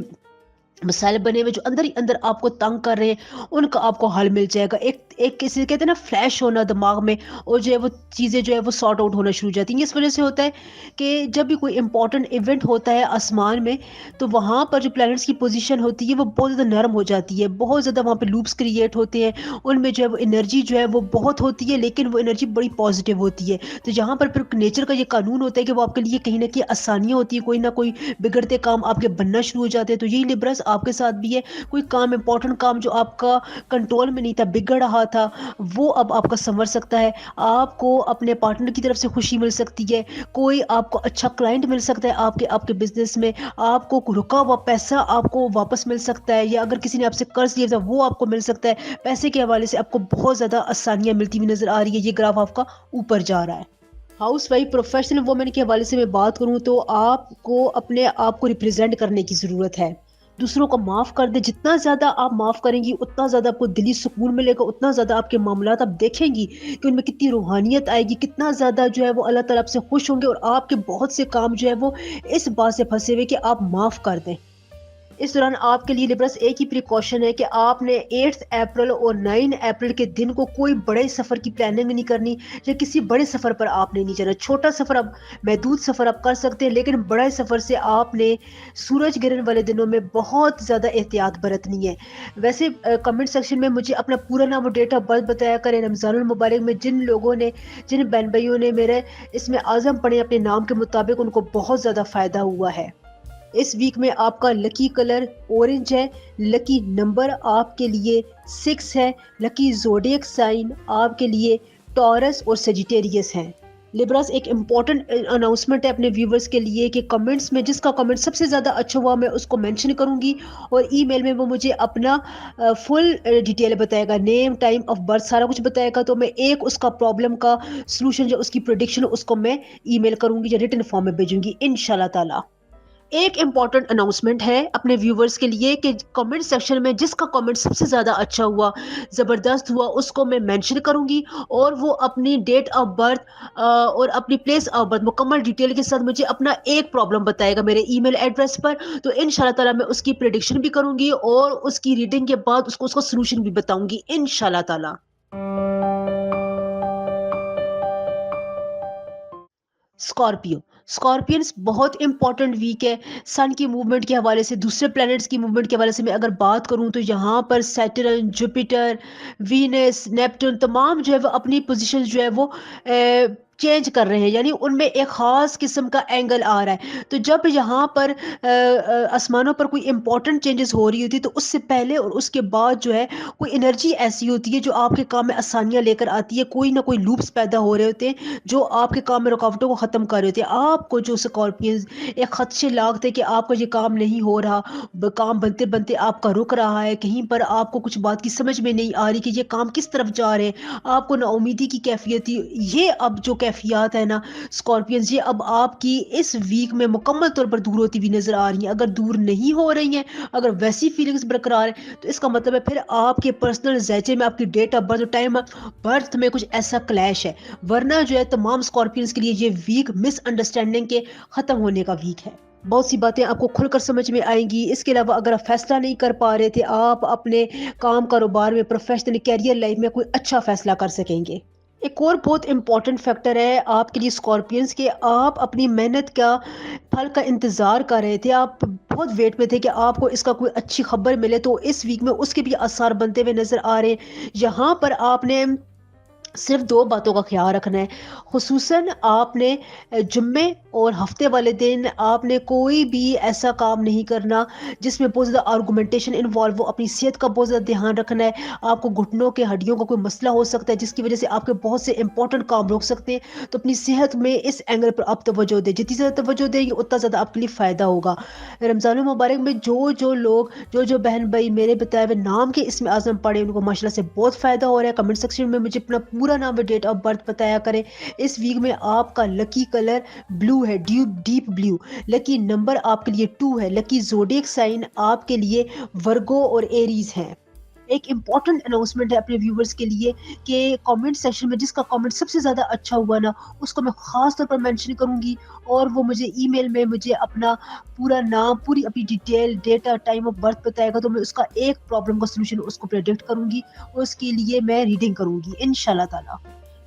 S1: مسائل بنے ہوئے جو اندر ہی اندر آپ کو تنگ کر رہے ہیں، ان کا آپ کو حل مل جائے گا۔ ایک کسی کہتے ہیں نا فلیش ہونا دماغ میں، اور جو ہے وہ چیزیں جو ہے وہ سارٹ آؤٹ ہونا شروع ہو جاتی ہیں۔ اس وجہ سے ہوتا ہے کہ جب بھی کوئی امپورٹنٹ ایونٹ ہوتا ہے آسمان میں، تو وہاں پر جو پلانٹس کی پوزیشن ہوتی ہے وہ بہت زیادہ نرم ہو جاتی ہے، بہت زیادہ وہاں پہ لوپس کریٹ ہوتے ہیں، ان میں جو ہے وہ انرجی جو ہے وہ بہت ہوتی ہے، لیکن وہ انرجی بڑی پازیٹیو ہوتی ہے۔ تو جہاں پر پھر نیچر کا یہ قانون ہوتا ہے کہ وہ آپ کے لیے کہیں نہ کہیں آسانیاں ہوتی ہیں، کوئی نہ کوئی بگڑتے کام آپ کے بننا شروع ہو جاتے ہیں۔ تو یہی لبرس آپ کے ساتھ بھی ہے، کوئی کام، امپورٹنٹ کام جو آپ کا کنٹرول میں نہیں تھا، بگڑ رہا تھا، وہ اب آپ کا سنور سکتا ہے۔ آپ کو اپنے پارٹنر کی طرف سے خوشی مل سکتی ہے، کوئی آپ کو اچھا کلائنٹ مل سکتا ہے آپ کے بزنس میں، آپ کو رکا ہوا پیسہ آپ کو واپس مل سکتا ہے، یا اگر کسی نے آپ سے قرض لیا تھا وہ آپ کو مل سکتا ہے۔ پیسے کے حوالے سے آپ کو بہت زیادہ آسانیاں ملتی ہوئی نظر آ رہی ہے۔ یہ گراف آپ کا اوپر جا رہا ہے۔ ہاؤس وائف، پروفیشنل وومن کے حوالے سے میں بات کروں تو آپ کو اپنے آپ کو ریپرزینٹ کرنے کی ضرورت ہے۔ دوسروں کو معاف کر دیں، جتنا زیادہ آپ معاف کریں گی اتنا زیادہ آپ کو دلی سکون ملے گا، اتنا زیادہ آپ کے معاملات آپ دیکھیں گی کہ ان میں کتنی روحانیت آئے گی، کتنا زیادہ جو ہے وہ اللہ تعالیٰ آپ سے خوش ہوں گے، اور آپ کے بہت سے کام جو ہے وہ اس بات سے پھنسے ہوئے کہ آپ معاف کر دیں۔ اس دوران آپ کے لیے لبرس ایک ہی پریکاشن ہے کہ آپ نے 8 اپریل اور 9 اپریل کے دن کو کوئی بڑے سفر کی پلاننگ نہیں کرنی، یا کسی بڑے سفر پر آپ نے نہیں جانا۔ چھوٹا سفر، اب محدود سفر آپ کر سکتے ہیں، لیکن بڑے سفر سے آپ نے سورج گرہن والے دنوں میں بہت زیادہ احتیاط برتنی ہے۔ ویسے کمنٹ سیکشن میں مجھے اپنا پورا نام اور ڈیٹ آف برتھ بتایا کریں۔ رمضان المبارک میں جن لوگوں نے، جن بہن بھائیوں نے میرے اس میں اعظم پڑھے اپنے نام کے مطابق، ان کو بہت زیادہ فائدہ ہوا ہے۔ اس ویک میں آپ کا لکی کلر اورنج ہے، لکی نمبر آپ کے لیے 6 ہے، لکی زوڈیک سائن آپ کے لیے ٹورس اور سیجیٹیریس ہیں۔ لبرس ایک امپورٹنٹ اناؤنسمنٹ ہے اپنے ویورز کے لیے کہ کمنٹس میں جس کا کمنٹ سب سے زیادہ اچھا ہوا، میں اس کو مینشن کروں گی، اور ای میل میں وہ مجھے اپنا فل ڈیٹیل بتائے گا، نیم، ٹائم آف برتھ، سارا کچھ بتائے گا۔ تو میں ایک اس کا پرابلم کا سلوشن، جو اس کی پریڈکشن، اس کو میں ای میل کروں گی یا ریٹن فارم میں بھیجوں گی ان شاء اللہ تعالیٰ۔ ایک امپورٹنٹ اناؤنسمنٹ ہے اپنے ویورز کے لیے کہ کمنٹ سیکشن میں جس کا کمنٹ سب سے زیادہ اچھا ہوا، زبردست ہوا، اس کو میں مینشن کروں گی، اور وہ اپنی ڈیٹ آف برتھ اور اپنی پلیس آف برتھ مکمل ڈیٹیل کے ساتھ مجھے اپنا ایک پرابلم بتائے گا میرے ای میل ایڈریس پر۔ تو ان شاء اللہ تعالیٰ میں اس کی پریڈکشن بھی کروں گی، اور اس کی ریڈنگ کے بعد اس کو اس کا سولوشن بھی بتاؤں گی ان شاء اللہ تعالیٰ۔ اسکارپیو، اسکارپینس بہت امپورٹنٹ ویک ہے۔ سن کی موومنٹ کے حوالے سے، دوسرے پلانٹس کی موومنٹ کے حوالے سے میں اگر بات کروں تو یہاں پر سیٹرن، جوپیٹر، وینس، نیپٹون، تمام جو ہے وہ اپنی پوزیشن جو ہے وہ چینج کر رہے ہیں، یعنی ان میں ایک خاص قسم کا اینگل آ رہا ہے۔ تو جب یہاں پر آسمانوں پر کوئی امپورٹنٹ چینجز ہو رہی ہوتی ہے، تو اس سے پہلے اور اس کے بعد جو ہے کوئی انرجی ایسی ہوتی ہے جو آپ کے کام میں آسانیاں لے کر آتی ہے، کوئی نہ کوئی لوپس پیدا ہو رہے ہوتے ہیں جو آپ کے کام میں رکاوٹوں کو ختم کر رہے ہوتے ہیں۔ آپ کو جو اسکارپینز ایک خدشے لاگتے کہ آپ کا یہ کام نہیں ہو رہا، کام بنتے بنتے آپ کا رک رہا ہے، کہیں پر آپ کو کچھ بات کی سمجھ میں نہیں آ رہی کہ یہ کام کس طرف جا رہے ہیں، آپ کو نا امیدی کی کیفیت تھی، یہ اب جو کیفیت कैफियत है ना स्कॉर्पियंस, ये अब आपकी इस वीक में मुकम्मल तौर पर दूर होती हुई नजर आ रही हैं। अगर दूर नहीं हो रही हैं, अगर वैसी फीलिंग्स बरकरार है, तो इसका मतलब है फिर आपके पर्सनल ज़ायचे में आपकी date of birth, time of birth में कुछ ऐसा क्लैश है। वरना जो है तमाम स्कॉर्पियंस के लिए ये वीक मिसअंडरस्टैंडिंग के ख़त्म होने का वीक है। बहुत सी बातें आपको खुलकर समझ में आएंगी। इसके अलावा अगर आप फैसला नहीं कर पा रहे थे, आप अपने काम कारोबार में, प्रोफेशनल कैरियर लाइफ में कोई अच्छा फैसला कर सकेंगे। एक और बहुत इंपॉर्टेंट फैक्टर है आपके लिए स्कॉर्पियंस के, आप अपनी मेहनत का फल का इंतज़ार कर रहे थे, आप बहुत वेट में थे कि आपको इसका कोई अच्छी खबर मिले, तो इस वीक में उसके भी आसार बनते हुए नज़र आ रहे हैं। यहाँ पर आपने सिर्फ 2 बातों का ख्याल रखना है। खुसूसन आपने जुम्मे और हफ्ते वाले दिन आपने कोई भी ऐसा काम नहीं करना जिसमें बहुत ज़्यादा आर्गुमेंटेशन इन्वॉल्व हो। अपनी सेहत का बहुत ज़्यादा ध्यान रखना है। आपको घुटनों के हड्डियों का कोई मसला हो सकता है जिसकी वजह से आपके बहुत से इंपॉर्टेंट काम रुक सकते हैं। तो अपनी सेहत में इस एंगल पर आप तवज्जो दें। जितनी ज़्यादा तवज्जो देंगे उतना ज़्यादा आपके लिए फ़ायदा होगा। रमज़ान मुबारक में जो लोग, जो बहन भाई मेरे बताए हुए नाम के इसमें आज़म पढ़े, उनको माशाल्लाह से बहुत फ़ायदा हो रहा है। कमेंट सेक्शन में मुझे अपना पूरा नाम और डेट ऑफ बर्थ बताया करें। इस वीक में आपका लकी कलर ब्लू है, डीप ब्लू। लकी नंबर आपके लिए 2 है। लकी ज़ोडिएक साइन आपके लिए वर्गो और एरीज हैं। एक इम्पॉर्टेंट अनाउंसमेंट है अपने व्यूवर्स के लिए कि कमेंट सेक्शन में जिसका कमेंट सबसे ज़्यादा अच्छा हुआ ना, उसको मैं ख़ास तौर पर मेंशन करूंगी, और वो मुझे ईमेल में मुझे अपना पूरा नाम, पूरी अपनी detail, data, time of birth बताएगा, तो मैं उसका एक प्रॉब्लम का सोल्यूशन उसको प्रेडिक्ट करूंगी और उसके लिए मैं रीडिंग करूंगी इंशाल्लाह ताला।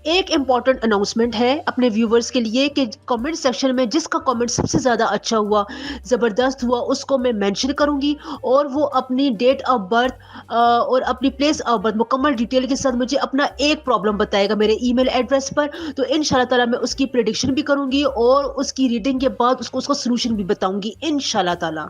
S1: एक इम्पॉर्टेंट अनाउंसमेंट है अपने व्यूवर्स के लिए कि कमेंट सेक्शन में जिसका कमेंट सबसे ज़्यादा अच्छा हुआ, ज़बरदस्त हुआ, उसको मैं मेंशन करूंगी, और वो अपनी डेट ऑफ बर्थ और अपनी प्लेस ऑफ बर्थ मुकम्मल डिटेल के साथ मुझे अपना एक प्रॉब्लम बताएगा मेरे ईमेल एड्रेस पर। तो इंशाल्लाह ताला मैं उसकी प्रेडिक्शन भी करूंगी और उसकी रीडिंग के बाद उसको उसका सोल्यूशन भी बताऊंगी इंशाल्लाह ताला।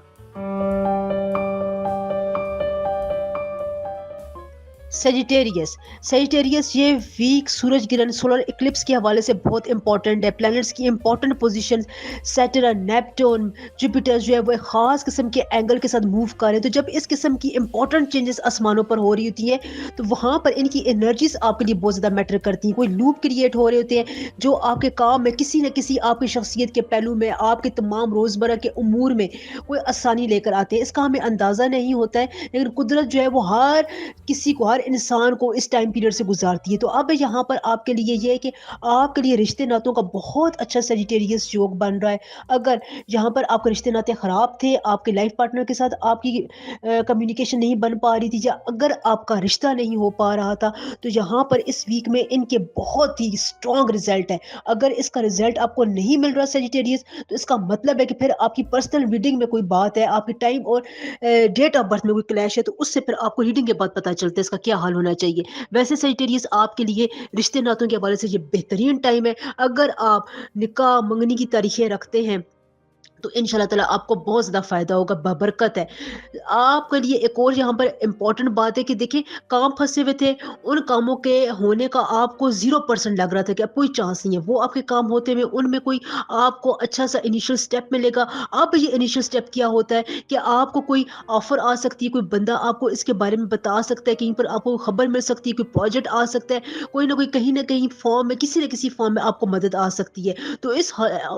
S1: सेजिटेरियस ये वीक सूरज ग्रहण, सोलर इक्लिप्स के हवाले से बहुत इंपॉर्टेंट है। प्लैनेट्स की important position, Saturn, Neptune, Jupiter जो है वो एक खास किस्म के एंगल के साथ मूव कर रहे हैं। तो जब इस किस्म की इंपॉर्टेंट चेंजेस आसमानों पर हो रही होती हैं, तो वहाँ पर इनकी एनर्जीज आपके लिए बहुत ज़्यादा मैटर करती हैं। कोई लूप क्रिएट हो रहे होते हैं जो आपके काम में किसी न किसी आपकी शख्सियत के पहलू में, आपके तमाम रोज़मर्रा के उमूर में कोई आसानी लेकर आते हैं। इसका हमें अंदाज़ा नहीं होता है, लेकिन कुदरत जो है वो हर किसी को, हर इंसान को इस टाइम पीरियड से गुजारती है। तो अब यहाँ पर आपके लिए ये है कि आपके लिए रिश्ते नातों का बहुत अच्छा सेजिटेरियस योग बन रहा है। अगर यहाँ पर आपके रिश्ते नाते खराब थे, आपके लाइफ पार्टनर के साथ आपकी कम्युनिकेशन नहीं बन पा रही थी, या अगर आपका रिश्ता नहीं हो पा रहा था, तो यहाँ पर इस वीक में इनके बहुत ही स्ट्रॉन्ग रिजल्ट है। अगर इसका रिजल्ट आपको नहीं मिल रहा सेजिटेरियस, तो इसका मतलब है कि फिर आपकी पर्सनल रीडिंग में कोई बात है, आपके टाइम और डेट ऑफ बर्थ में कोई क्लैश है, तो उससे फिर आपको रीडिंग के बाद पता चलता है इसका क्या हाल होना चाहिए। वैसे सेजिटेरियस आपके लिए रिश्ते नातों के हवाले से ये बेहतरीन टाइम है। अगर आप निकाह मंगनी की तारीखें रखते हैं, तो इंशाल्लाह ताला आपको बहुत ज़्यादा फ़ायदा होगा, बबरकत है। आपके लिए एक और यहाँ पर इम्पॉर्टेंट बात है कि देखिए, काम फँसे हुए थे, उन कामों के होने का आपको 0% लग रहा था कि अब कोई चांस नहीं है। वो आपके काम होते हुए उनमें कोई आपको अच्छा-सा इनिशियल स्टेप मिलेगा। अब ये इनिशियल स्टेप क्या होता है कि आपको कोई ऑफ़र आ सकती है, कोई बंदा आपको इसके बारे में बता सकता है, कहीं पर आपको खबर मिल सकती है, कोई प्रोजेक्ट आ सकता है, कोई ना कोई कहीं न कहीं फ़ॉर्म में, किसी न किसी फ़ॉर्म में आपको मदद आ सकती है। तो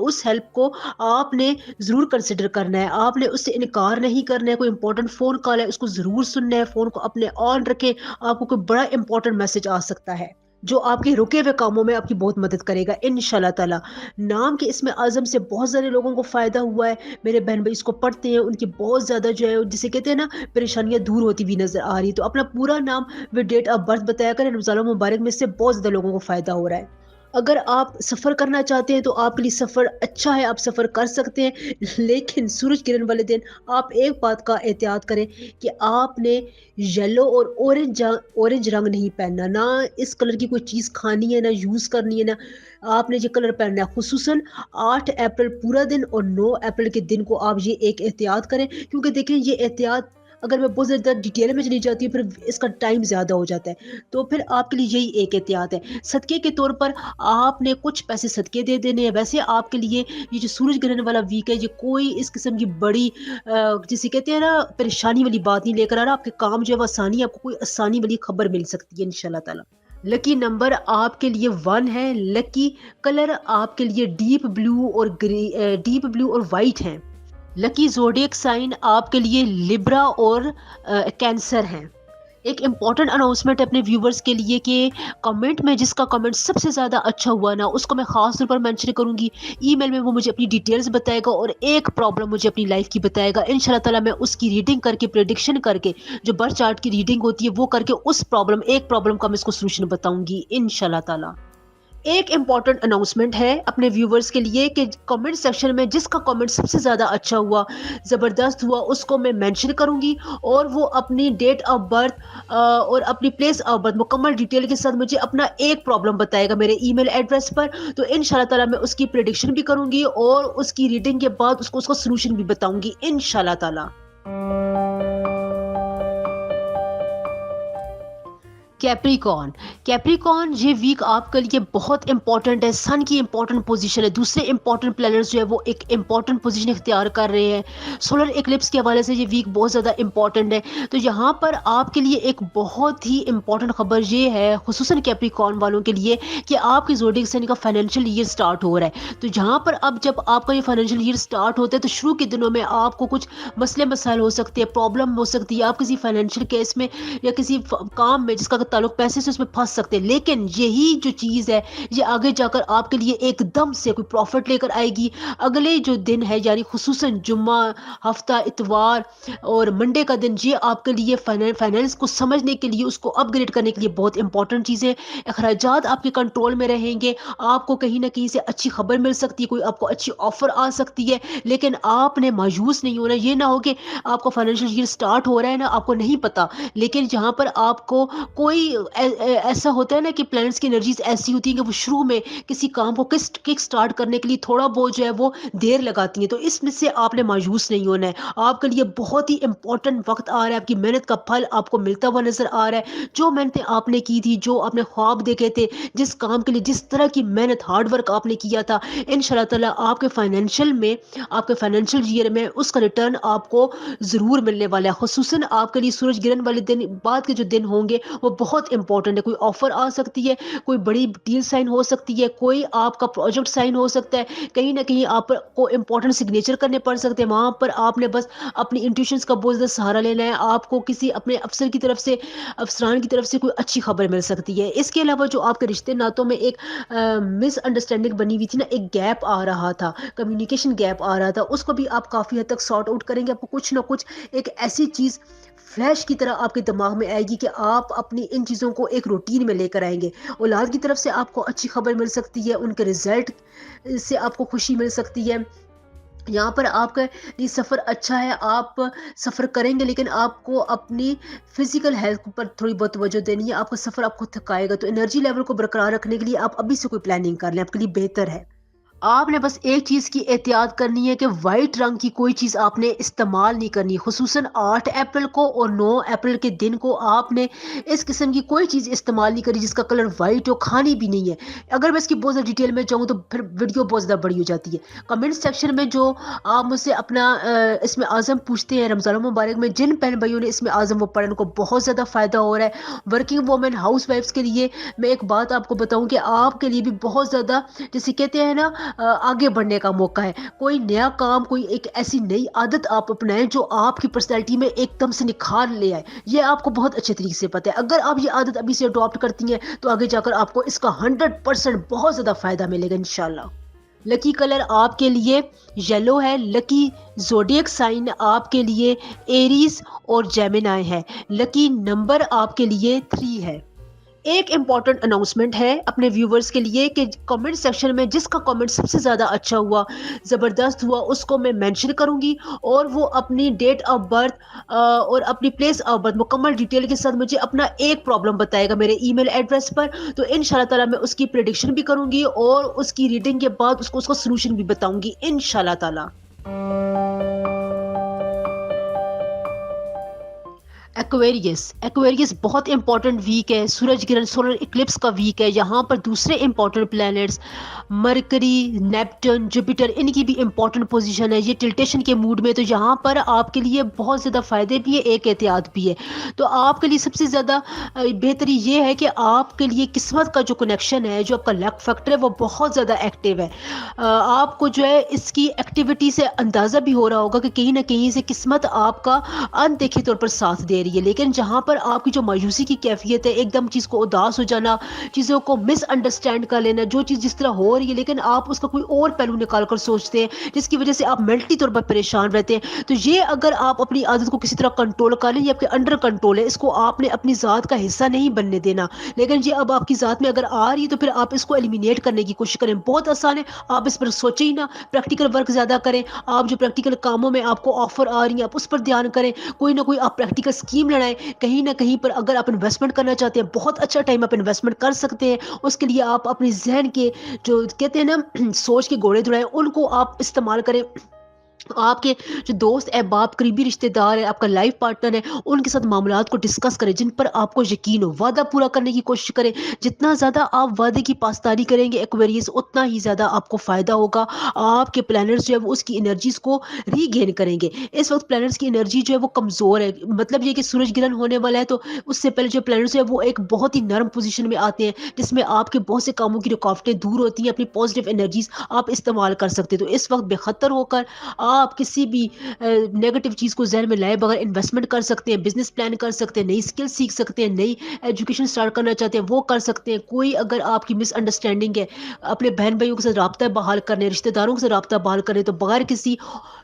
S1: उस हेल्प को आपने ज़रूर कंसिडर करना है, आपने उससे इनकार नहीं करना है। कोई इंपॉर्टेंट फ़ोन कॉल है, उसको ज़रूर सुनना है, फ़ोन को अपने ऑन रखें, आपको कोई बड़ा इंपॉर्टेंट मैसेज आ सकता है, जो आपके रुके हुए कामों में आपकी बहुत मदद करेगा इंशाल्लाह ताला। नाम के इसमें आज़म से बहुत सारे लोगों को फ़ायदा हुआ है। मेरे बहन भाई इसको पढ़ते हैं, उनकी बहुत ज़्यादा जो है, जिसे कहते हैं ना, परेशानियाँ दूर होती हुई नज़र आ रही है। तो अपना पूरा नाम व डेट ऑफ बर्थ बताया करें। रमज़ान मुबारक में इससे बहुत ज़्यादा लोगों को फ़ायदा हो रहा है। अगर आप सफ़र करना चाहते हैं, तो आपके लिए सफ़र अच्छा है, आप सफ़र कर सकते हैं। लेकिन सूरज किरण वाले दिन आप एक बात का एहतियात करें कि आपने येलो और ऑरेंज रंग नहीं पहनना। ना इस कलर की कोई चीज़ खानी है, ना यूज़ करनी है, ना आपने ये कलर पहनना है। खुसूसन 8 अप्रैल पूरा दिन और 9 अप्रैल के दिन को आप ये एक एहतियात करें, क्योंकि देखें, ये एहतियात अगर मैं बहुत ज़्यादा डिटेल में चली जाती हूँ, फिर इसका टाइम ज़्यादा हो जाता है। तो फिर आपके लिए यही एक एहतियात है। सदक़े के तौर पर आपने कुछ पैसे सदक़े दे देने हैं। वैसे आपके लिए ये जो सूरज ग्रहण वाला वीक है, ये कोई इस किस्म की बड़ी जिसे कहते हैं ना, परेशानी वाली बात नहीं लेकर आ रहा। आपके काम जो है वो आसानी, आपको कोई आसानी वाली खबर मिल सकती है इंशाल्लाह ताला। لکی نمبر آپ کے لیے 1 ہے. لکی کلر آپ کے لیے ڈیپ بلو اور وائٹ ہے. لکی زوڈیک سائن آپ کے لیے لبرا اور کینسر ہیں. ایک امپورٹنٹ اناؤنسمنٹ اپنے ویورز کے لیے کہ کمنٹ میں جس کا کمنٹ سب سے زیادہ اچھا ہوا نا اس کو میں خاص طور پر مینشن کروں گی. ای میل میں وہ مجھے اپنی ڈیٹیلز بتائے گا اور ایک پرابلم مجھے اپنی لائف کی بتائے گا. انشاءاللہ تعالیٰ میں اس کی ریڈنگ کر کے پریڈکشن کر کے جو برتھ چارٹ کی ریڈنگ ہوتی ہے وہ کر کے ایک پرابلم کا میں اس کو سولوشن بتاؤں گی انشاءاللہ تعالیٰ. ایک امپورٹنٹ اناؤنسمنٹ ہے اپنے ویورز کے لیے کہ کمنٹ سیکشن میں جس کا کمنٹ سب سے زیادہ اچھا ہوا زبردست ہوا اس کو میں مینشن کروں گی اور وہ اپنی ڈیٹ آف برتھ اور اپنی پلیس آف برتھ مکمل ڈیٹیل کے ساتھ مجھے اپنا ایک پرابلم بتائے گا میرے ای میل ایڈریس پر. تو انشاءاللہ تعالیٰ میں اس کی پریڈکشن بھی کروں گی اور اس کی ریڈنگ کے بعد اس کو سولوشن بھی بتاؤں گی انشاءاللہ تعالیٰ. کیپریکارن یہ ویک آپ کے لیے بہت امپورٹنٹ ہے. سن کی امپورٹنٹ پوزیشن ہے. دوسرے امپورٹنٹ پلانٹس جو ہے وہ ایک امپورٹنٹ پوزیشن اختیار کر رہے ہیں. سولر ایکلپس کے حوالے سے یہ ویک بہت زیادہ امپورٹنٹ ہے. تو یہاں پر آپ کے لیے ایک بہت ہی امپورٹنٹ خبر یہ ہے خصوصاً کیپریکارن والوں کے لیے کہ آپ کی زوڈیک سائن کا فائنینشیل ایئر سٹارٹ ہو رہا ہے. تو یہاں پر اب جب آپ کا یہ فائنینشیل ایئر سٹارٹ ہوتا ہے تو شروع کے دنوں میں آپ کو کچھ مسئلے مسائل ہو سکتے ہیں, پرابلم ہو سکتی ہے, آپ کسی فائنینشیل کیس میں یا کسی کام میں جس کا تعلق پیسے سے اس میں پھنس سکتے ہیں. لیکن یہی جو چیز ہے یہ آگے جا کر آپ کے لیے ایک دم سے کوئی پروفٹ لے کر آئے گی. اگلے جو دن ہے یعنی خصوصاً جمعہ, ہفتہ, اتوار اور منڈے کا دن یہ آپ کے لیے فائنینس کو سمجھنے کے لیے اس کو اپ گریڈ کرنے کے لیے بہت امپورٹنٹ چیزیں. اخراجات آپ کے کنٹرول میں رہیں گے. آپ کو کہیں نہ کہیں سے اچھی خبر مل سکتی ہے, کوئی آپ کو اچھی آفر آ سکتی ہے. لیکن آپ نے مایوس نہیں ہونا. یہ نہ ہو کہ آپ کو فائنینشیل ایئر سٹارٹ ہو رہا ہے نا آپ کو نہیں پتا, لیکن جہاں پر آپ کو کوئی ایسا ہوتا ہے نا کہ پلانٹس کی انرجیز ایسی ہوتی ہیں کہ وہ شروع میں کسی کام کو کک سٹارٹ کرنے کے لیے تھوڑا بہت جو ہے وہ دیر لگاتی ہیں. تو اس میں سے آپ نے مایوس نہیں ہونا ہے. آپ کے لیے بہت ہی امپورٹنٹ وقت آ رہا ہے. آپ کی محنت کا پھل آپ کو ملتا ہوا نظر آ رہا ہے. جو محنتیں آپ نے کی تھی, جو آپ نے خواب دیکھے تھے, جس کام کے لیے جس طرح کی محنت ہارڈ ورک آپ نے کیا تھا, انشاءاللہ تعالیٰ آپ کے فائنینشیل ایئر میں اس کا ریٹرن آپ کو ضرور ملنے والا ہے. خصوصاً آپ کے لیے سورج گرہن والے دن بعد کے جو دن ہوں گے وہ بہت امپورٹنٹ ہے. کوئی آفر آ سکتی ہے, کوئی بڑی ڈیل سائن ہو سکتی ہے, کوئی آپ کا پروجیکٹ سائن ہو سکتا ہے, کہیں نہ کہیں آپ کو امپورٹنٹ سگنیچر کرنے پڑ سکتے ہیں. وہاں پر آپ نے بس اپنی انٹیوشنز کا بہت زیادہ سہارا لینا ہے. آپ کو کسی اپنے افسران کی طرف سے کوئی اچھی خبر مل سکتی ہے. اس کے علاوہ جو آپ کے رشتے ناتوں میں ایک مس انڈرسٹینڈنگ بنی ہوئی تھی نا, ایک گیپ آ رہا تھا, کمیونیکیشن گیپ آ رہا تھا, اس کو بھی آپ کافی حد تک سارٹ آؤٹ کریں گے. آپ کو کچھ نہ کچھ ایک ایسی چیز فلیش کی طرح آپ کے دماغ میں آئے گی کہ آپ اپنی ان چیزوں کو ایک روٹین میں لے کر آئیں گے. اولاد کی طرف سے آپ کو اچھی خبر مل سکتی ہے, ان کے رزلٹ سے آپ کو خوشی مل سکتی ہے. یہاں پر آپ کا یہ سفر اچھا ہے, آپ سفر کریں گے لیکن آپ کو اپنی فزیکل ہیلتھ پر تھوڑی بہت توجہ دینی ہے. آپ کا سفر آپ کو تھکائے گا, تو انرجی لیول کو برقرار رکھنے کے لیے آپ ابھی سے کوئی پلاننگ کر لیں, آپ کے لیے بہتر ہے. آپ نے بس ایک چیز کی احتیاط کرنی ہے کہ وائٹ رنگ کی کوئی چیز آپ نے استعمال نہیں کرنی. خصوصاً 8 اپریل کو اور 9 اپریل کے دن کو آپ نے اس قسم کی کوئی چیز استعمال نہیں کری جس کا کلر وائٹ ہو. کھانی بھی نہیں ہے. اگر میں اس کی بہت زیادہ ڈیٹیل میں جاؤں تو پھر ویڈیو بہت زیادہ بڑی ہو جاتی ہے. کمنٹ سیکشن میں جو آپ مجھ سے اپنا اس میں اعظم پوچھتے ہیں رمضان المبارک میں, جن بہن بھائیوں نے اس میں اعظم وہ پڑھنے کو بہت زیادہ فائدہ ہو رہا ہے. ورکنگ وومن ہاؤس وائفس کے لیے میں ایک بات آپ کو بتاؤں کہ آپ کے لیے بھی بہت زیادہ جیسے کہتے ہیں نا آگے بڑھنے کا موقع ہے. کوئی نیا کام, کوئی ایک ایسی نئی عادت آپ اپنائیں جو آپ کی پرسنالٹی میں ایک دم سے نکھار لے آئے. یہ آپ کو بہت اچھے طریقے سے پتہ ہے. اگر آپ یہ عادت ابھی سے اڈاپٹ کرتی ہیں تو آگے جا کر آپ کو اس کا 100% بہت زیادہ فائدہ ملے گا انشاءاللہ. لکی کلر آپ کے لیے یلو ہے. لکی زوڈیک سائن آپ کے لیے ایریز اور جیمنائی ہے. لکی نمبر آپ کے لیے 3 ہے. ایک امپورٹنٹ اناؤنسمنٹ ہے اپنے ویورز کے لیے کہ کمنٹ سیکشن میں جس کا کمنٹ سب سے زیادہ اچھا ہوا زبردست ہوا اس کو میں مینشن کروں گی اور وہ اپنی ڈیٹ آف برتھ اور اپنی پلیس آف برتھ مکمل ڈیٹیل کے ساتھ مجھے اپنا ایک پرابلم بتائے گا میرے ای میل ایڈریس پر. تو انشاءاللہ تعالیٰ میں اس کی پریڈکشن بھی کروں گی اور اس کی ریڈنگ کے بعد اس کو سولوشن بھی بتاؤں گی انشاءاللہ تعالیٰ. एक्वेरियस बहुत इंपॉर्टेंट वीक है, सूरज ग्रहण सोलर इक्लिप्स का वीक है। यहाँ पर दूसरे important planets mercury, Neptune, Jupiter, इनकी भी इंपॉर्टेंट पोजीशन है। ये टिल्टेशन के मूड में, तो यहाँ पर आपके लिए बहुत ज़्यादा फ़ायदे भी है, एक एहतियात भी है। तो आपके लिए सबसे ज़्यादा बेहतरी ये है कि आपके लिए किस्मत का जो कनेक्शन है, जो आपका लक फैक्टर है, वो बहुत ज़्यादा एक्टिव है। आपको जो है इसकी एक्टिविटी से अंदाज़ा भी हो रहा होगा कि कहीं ना कहीं से किस्मत आपका अनदेखे तौर पर साथ दे रही है। लेकिन जहाँ पर आपकी जो मायूसी की कैफियत है, एकदम चीज़ को उदास हो जाना, चीज़ों को मिसअंडरस्टैंड कर लेना, जो चीज़ जिस तरह हो रही है लेकिन आप उसका कोई और पहलू निकाल कर सोचते हैं, जिसकी वजह से आप मेंटली तौर पर परेशान रहते हैं, तो ये अगर आप अपनी आदत को किसी तरह कंट्रोल कर लें, ये आपके अंडर कंट्रोल है, इसको आपने अपनी ज़ात का हिस्सा नहीं बनने देना। लेकिन ये अब आपकी ज़ात में अगर आ रही है तो फिर आप इसको एलिमिनेट करने की कोशिश करें। बहुत आसान है, आप इस पर सोचें ही ना, प्रैक्टिकल वर्क ज़्यादा करें। आप जो प्रैक्टिकल कामों में आपको ऑफर आ रही हैं, आप उस पर ध्यान करें। कोई ना कोई आप प्रैक्टिकल स्कीम लगाएं। कहीं ना कहीं पर अगर आप इन्वेस्टमेंट करना चाहते हैं, बहुत अच्छा टाइम आप इन्वेस्टमेंट कर सकते हैं। उसके लिए आप अपने जहन के जो कहते हैं ना सोच के घोड़े दौड़ाएं, उनको आप इस्तेमाल करें। आपके जो दोस्त अहबाब, करीबी रिश्तेदार है, आपका लाइफ पार्टनर है, उनके साथ मामलात को डिस्कस करें जिन पर आपको यकीन हो। वादा पूरा करने की कोशिश करें। जितना ज़्यादा आप वादे की पासदारी करेंगे एक्वेरियस, उतना ही ज़्यादा आपको फ़ायदा होगा। आपके प्लैनेट्स जो है वो उसकी एनर्जीज को रीगेन करेंगे। इस वक्त प्लैनेट्स की एनर्जी जो है वो कमज़ोर है, मतलब ये कि सूरज ग्रहण होने वाला है, तो उससे पहले जो प्लैनेट्स है वो एक बहुत ही नरम पोजीशन में आते हैं, जिसमें आपके बहुत से कामों की रुकावटें दूर होती हैं। अपनी पॉजिटिव एनर्जीज आप इस्तेमाल कर सकते हैं। तो इस वक्त बेखतर होकर आप किसी भी नेगेटिव चीज़ को ज़हन में लाए बगैर इन्वेस्टमेंट कर सकते हैं, बिजनेस प्लान कर सकते हैं, नई स्किल सीख सकते हैं, नई एजुकेशन स्टार्ट करना चाहते हैं वो कर सकते हैं। कोई अगर आपकी मिसअंडरस्टैंडिंग है, अपने बहन भाइयों के साथ राब्ता बहाल करने, रिश्तेदारों के साथ राब्ता बहाल करने, तो बगैर किसी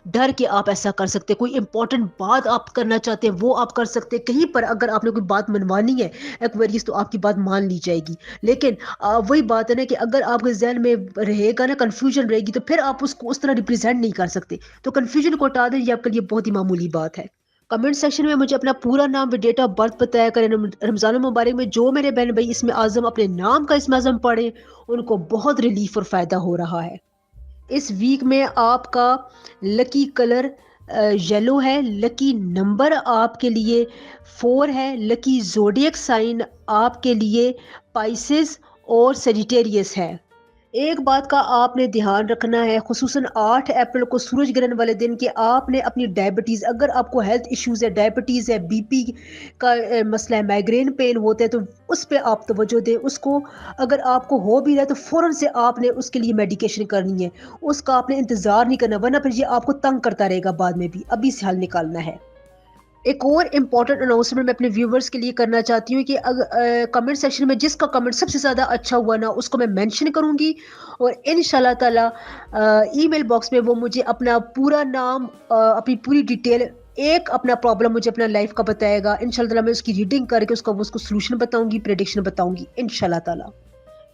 S1: डर के आप ऐसा कर सकते हैं। कोई इंपॉर्टेंट बात आप करना चाहते हैं वो आप कर सकते हैं। कहीं पर अगर आपने कोई बात मनवानी है एक्वेरियस, तो आपकी बात मान ली जाएगी। लेकिन वही बात है ना कि अगर आपके जहन में रहेगा ना, कन्फ्यूजन रहेगी, तो फिर आप उसको उस तरह रिप्रेजेंट नहीं कर सकते। तो कन्फ्यूजन को हटा दें, ये आपके लिए बहुत ही मामूली बात है। कमेंट सेक्शन में मुझे अपना पूरा नाम व डेट ऑफ बर्थ बताया करें। रमज़ान मुबारक में जो मेरे बहन भाई इसमें आज़म अपने नाम का इसमें आज़म पढ़े, उनको बहुत रिलीफ और फ़ायदा हो रहा है। इस वीक में आपका लकी कलर येलो है, लकी नंबर आपके लिए 4 है, लकी ज़ोडिएक साइन आपके लिए पाइसेस और सेजिटेरियस है। एक बात का आपने ध्यान रखना है, खुसूसन 8 अप्रैल को सूरज ग्रहण वाले दिन के आपने अपनी डायबिटीज़, अगर आपको हेल्थ इश्यूज़ है, डायबिटीज़ है, बीपी का मसला है, माइग्रेन पेन होता है, तो उस पे आप तवज्जो दें। उसको अगर आपको हो भी रहा है तो फ़ौरन से आपने उसके लिए मेडिकेशन करनी है। उसका आपने इंतज़ार नहीं करना, वरना फिर ये आपको तंग करता रहेगा बाद में भी। अभी से हल निकालना है। एक और इम्पॉर्टेंट अनाउंसमेंट मैं अपने व्यूवर्स के लिए करना चाहती हूँ कि कमेंट सेक्शन में जिसका कमेंट सबसे ज़्यादा अच्छा हुआ ना, उसको मैं मेंशन करूँगी, और इंशाल्लाह ताला ईमेल बॉक्स में वो मुझे अपना पूरा नाम, अपनी पूरी डिटेल, एक अपना प्रॉब्लम मुझे अपना लाइफ का बताएगा। इंशाल्लाह ताला मैं उसकी रीडिंग करके उसको सोल्यूशन बताऊँगी, प्रेडिक्शन बताऊँगी इंशाल्लाह ताला।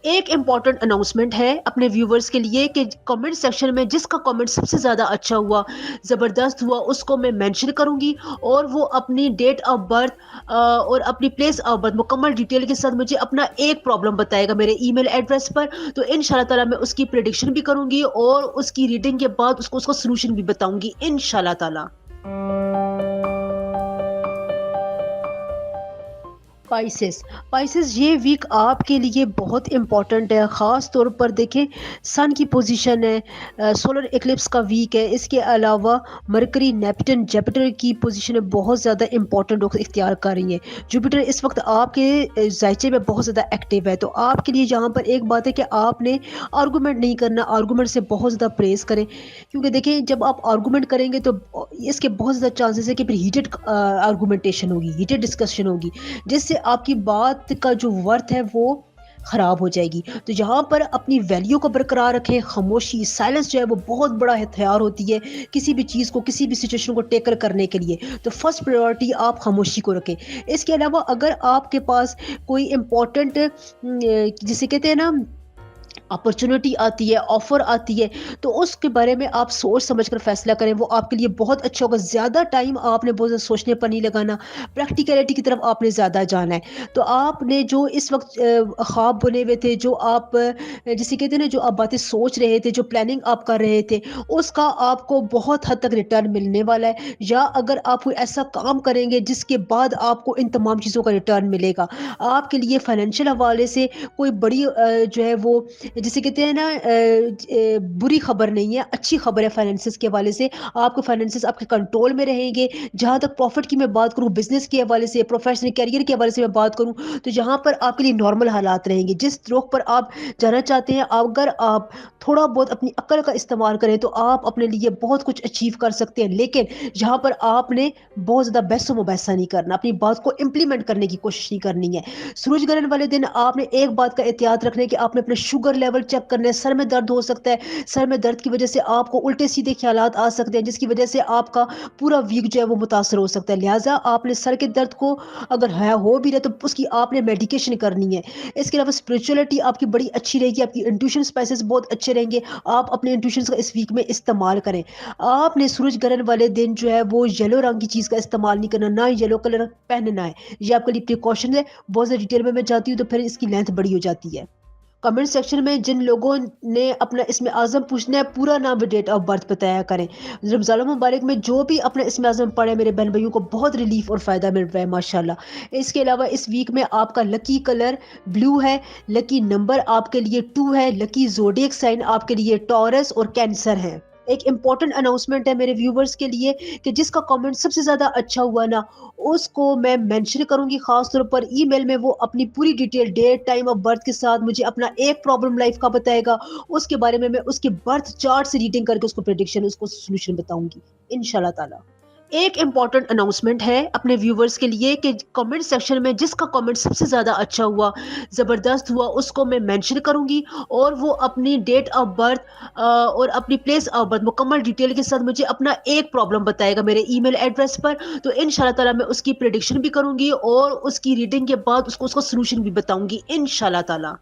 S1: एक इम्पॉर्टेंट अनाउंसमेंट है अपने व्यूवर्स के लिए कि कमेंट सेक्शन में जिसका कमेंट सबसे ज़्यादा अच्छा हुआ, ज़बरदस्त हुआ, उसको मैं मेंशन करूंगी, और वो अपनी डेट ऑफ बर्थ और अपनी प्लेस ऑफ बर्थ मुकम्मल डिटेल के साथ मुझे अपना एक प्रॉब्लम बताएगा मेरे ईमेल एड्रेस पर। तो इंशाल्लाह ताला मैं उसकी प्रेडिक्शन भी करूंगी और उसकी रीडिंग के बाद उसको सोल्यूशन भी बताऊंगी इंशाल्लाह ताला। स्पाइसेस ये वीक आपके लिए बहुत इंपॉर्टेंट है। ख़ास तौर पर देखें, सन की पोजीशन है, सोलर इक्लिप्स का वीक है। इसके अलावा मरकरी, नेपट्टून, जुपिटर की पोजीशन बहुत ज़्यादा इंपॉर्टेंट रुख इख्तियार कर रही है। जुपिटर इस वक्त आपके जायचे में बहुत ज़्यादा एक्टिव है। तो आपके लिए यहाँ पर एक बात है कि आपने आर्गूमेंट नहीं करना, आर्गूमेंट से बहुत ज़्यादा प्रेस करें, क्योंकि देखें जब आप आर्गूमेंट करेंगे तो इसके बहुत ज़्यादा चांसेस है कि फिर हीटेड आर्गूमेंटेशन होगी, हीटेड डिस्कशन होगी, जिससे आपकी बात का जो वर्थ है वो खराब हो जाएगी। तो यहाँ पर अपनी वैल्यू को बरकरार रखें। खामोशी, साइलेंस जो है वो बहुत बड़ा हथियार होती है किसी भी चीज़ को, किसी भी सिचुएशन को टेकर करने के लिए। तो फर्स्ट प्रायोरिटी आप खामोशी को रखें। इसके अलावा अगर आपके पास कोई इम्पोर्टेंट, जिसे कहते हैं ना, अपॉर्चुनिटी आती है, ऑफ़र आती है, तो उसके बारे में आप सोच समझ कर फ़ैसला करें, वो आपके लिए बहुत अच्छा होगा। ज़्यादा टाइम आपने बहुत ज़्यादा सोचने पर नहीं लगाना, प्रैक्टिकैलिटी की तरफ आपने ज़्यादा जाना है। तो आपने जो इस वक़्त ख़्वाब बुने हुए थे, जो आप जिसे कहते हैं ना, जो आप बातें सोच रहे थे, जो प्लानिंग आप कर रहे थे, उसका आपको बहुत हद तक रिटर्न मिलने वाला है। या अगर आप कोई ऐसा काम करेंगे जिसके बाद आपको इन तमाम चीज़ों का रिटर्न मिलेगा, आपके लिए फ़ाइनेंशियल हवाले से कोई बड़ी जो है वो जिसे कहते हैं ना बुरी खबर नहीं है, अच्छी खबर है फाइनेंसेस के हवाले से। आपके फाइनेंसेस आपके कंट्रोल में रहेंगे। जहाँ तक प्रॉफ़िट की मैं बात करूँ, बिज़नेस के हवाले से, प्रोफ़ेशनल करियर के हवाले से मैं बात करूँ, तो यहाँ पर आपके लिए नॉर्मल हालात रहेंगे। जिस रुख पर आप जाना चाहते हैं, अगर आप थोड़ा बहुत अपनी अक्ल का इस्तेमाल करें, तो आप अपने लिए बहुत कुछ अचीव कर सकते हैं। लेकिन यहाँ पर आपने बहुत ज़्यादा बहस-ओ-मुबैसा नहीं करना, अपनी बात को इम्प्लीमेंट करने की कोशिश नहीं करनी है। सूरज ग्रहण वाले दिन आपने एक बात का एहतियात रखना है कि आपने अपने शुगर लेवल चेक करने हैं, सर में दर्द हो सकता है, सर में दर्द की वजह से आपको उल्टे-सीधे ख़्यालात आ सकते हैं, जिसकी वजह से आपका पूरा वीक जो है वो मुतासर हो सकता है। लिहाज़ा आपने सर के दर्द को अगर है हो भी रहा है, तो उसकी आपने मेडिकेशन करनी है। इसके अलावा स्पिरिचुअलिटी आपकी बड़ी अच्छी रहेगी, आपकी इंट्यूशन स्पाइसेस बहुत अच्छे रहेंगे, आप अपने इंट्यूशंस का इस वीक में इस्तेमाल करें। आपने सूरज ग्रहण वाले दिन जो है वो येलो रंग की चीज़ का इस्तेमाल नहीं करना, ना येलो कलर पहनना है। ये आपके लिए प्रिकॉशन है। बहुत ज़्यादा डिटेल में मैं जाती हूँ तो फिर इसकी लेंथ बड़ी हो जाती है। कमेंट सेक्शन में जिन लोगों ने अपना इसमें आज़म पूछना है, पूरा नाम व डेट ऑफ बर्थ बताया करें। रमज़ान मुबारक में जो भी अपना इसमें आज़म पढ़े, मेरे बहन-भाइयों को बहुत रिलीफ़ और फ़ायदा मिल रहा है माशाल्लाह। इसके अलावा इस वीक में आपका लकी कलर ब्लू है, लकी नंबर आपके लिए 2 है, लकी ज़ोडिएक साइन आपके लिए टॉरस और कैंसर है। एक इम्पोर्टेंट अनाउंसमेंट है मेरे व्यूवर्स के लिए कि जिसका कमेंट सबसे ज़्यादा अच्छा हुआ ना, उसको मैं मेंशन करूँगी ख़ास तौर पर ईमेल में। वो अपनी पूरी detail, date, time of birth के साथ मुझे अपना एक प्रॉब्लम लाइफ़ का बताएगा। उसके बारे में मैं उसके बर्थ चार्ट से रीडिंग करके उसको प्रेडिक्शन, उसको सॉल्यूशन बताऊँगी, इंशाल्लाह ताला। एक इम्पोर्टेंट अनाउंसमेंट है अपने व्यूवर्स के लिए कि कमेंट सेक्शन में जिसका कमेंट सबसे ज़्यादा अच्छा हुआ, ज़बरदस्त हुआ, उसको मैं मेंशन करूँगी और वो अपनी डेट ऑफ बर्थ और अपनी प्लेस ऑफ बर्थ मुकम्मल डिटेल के साथ मुझे अपना एक प्रॉब्लम बताएगा मेरे ईमेल एड्रेस पर। तो इंशाल्लाह ताला मैं उसकी प्रेडिक्शन भी करूँगी और उसकी रीडिंग के बाद उसको उसका सॉल्यूशन भी बताऊँगी इंशाल्लाह ताला।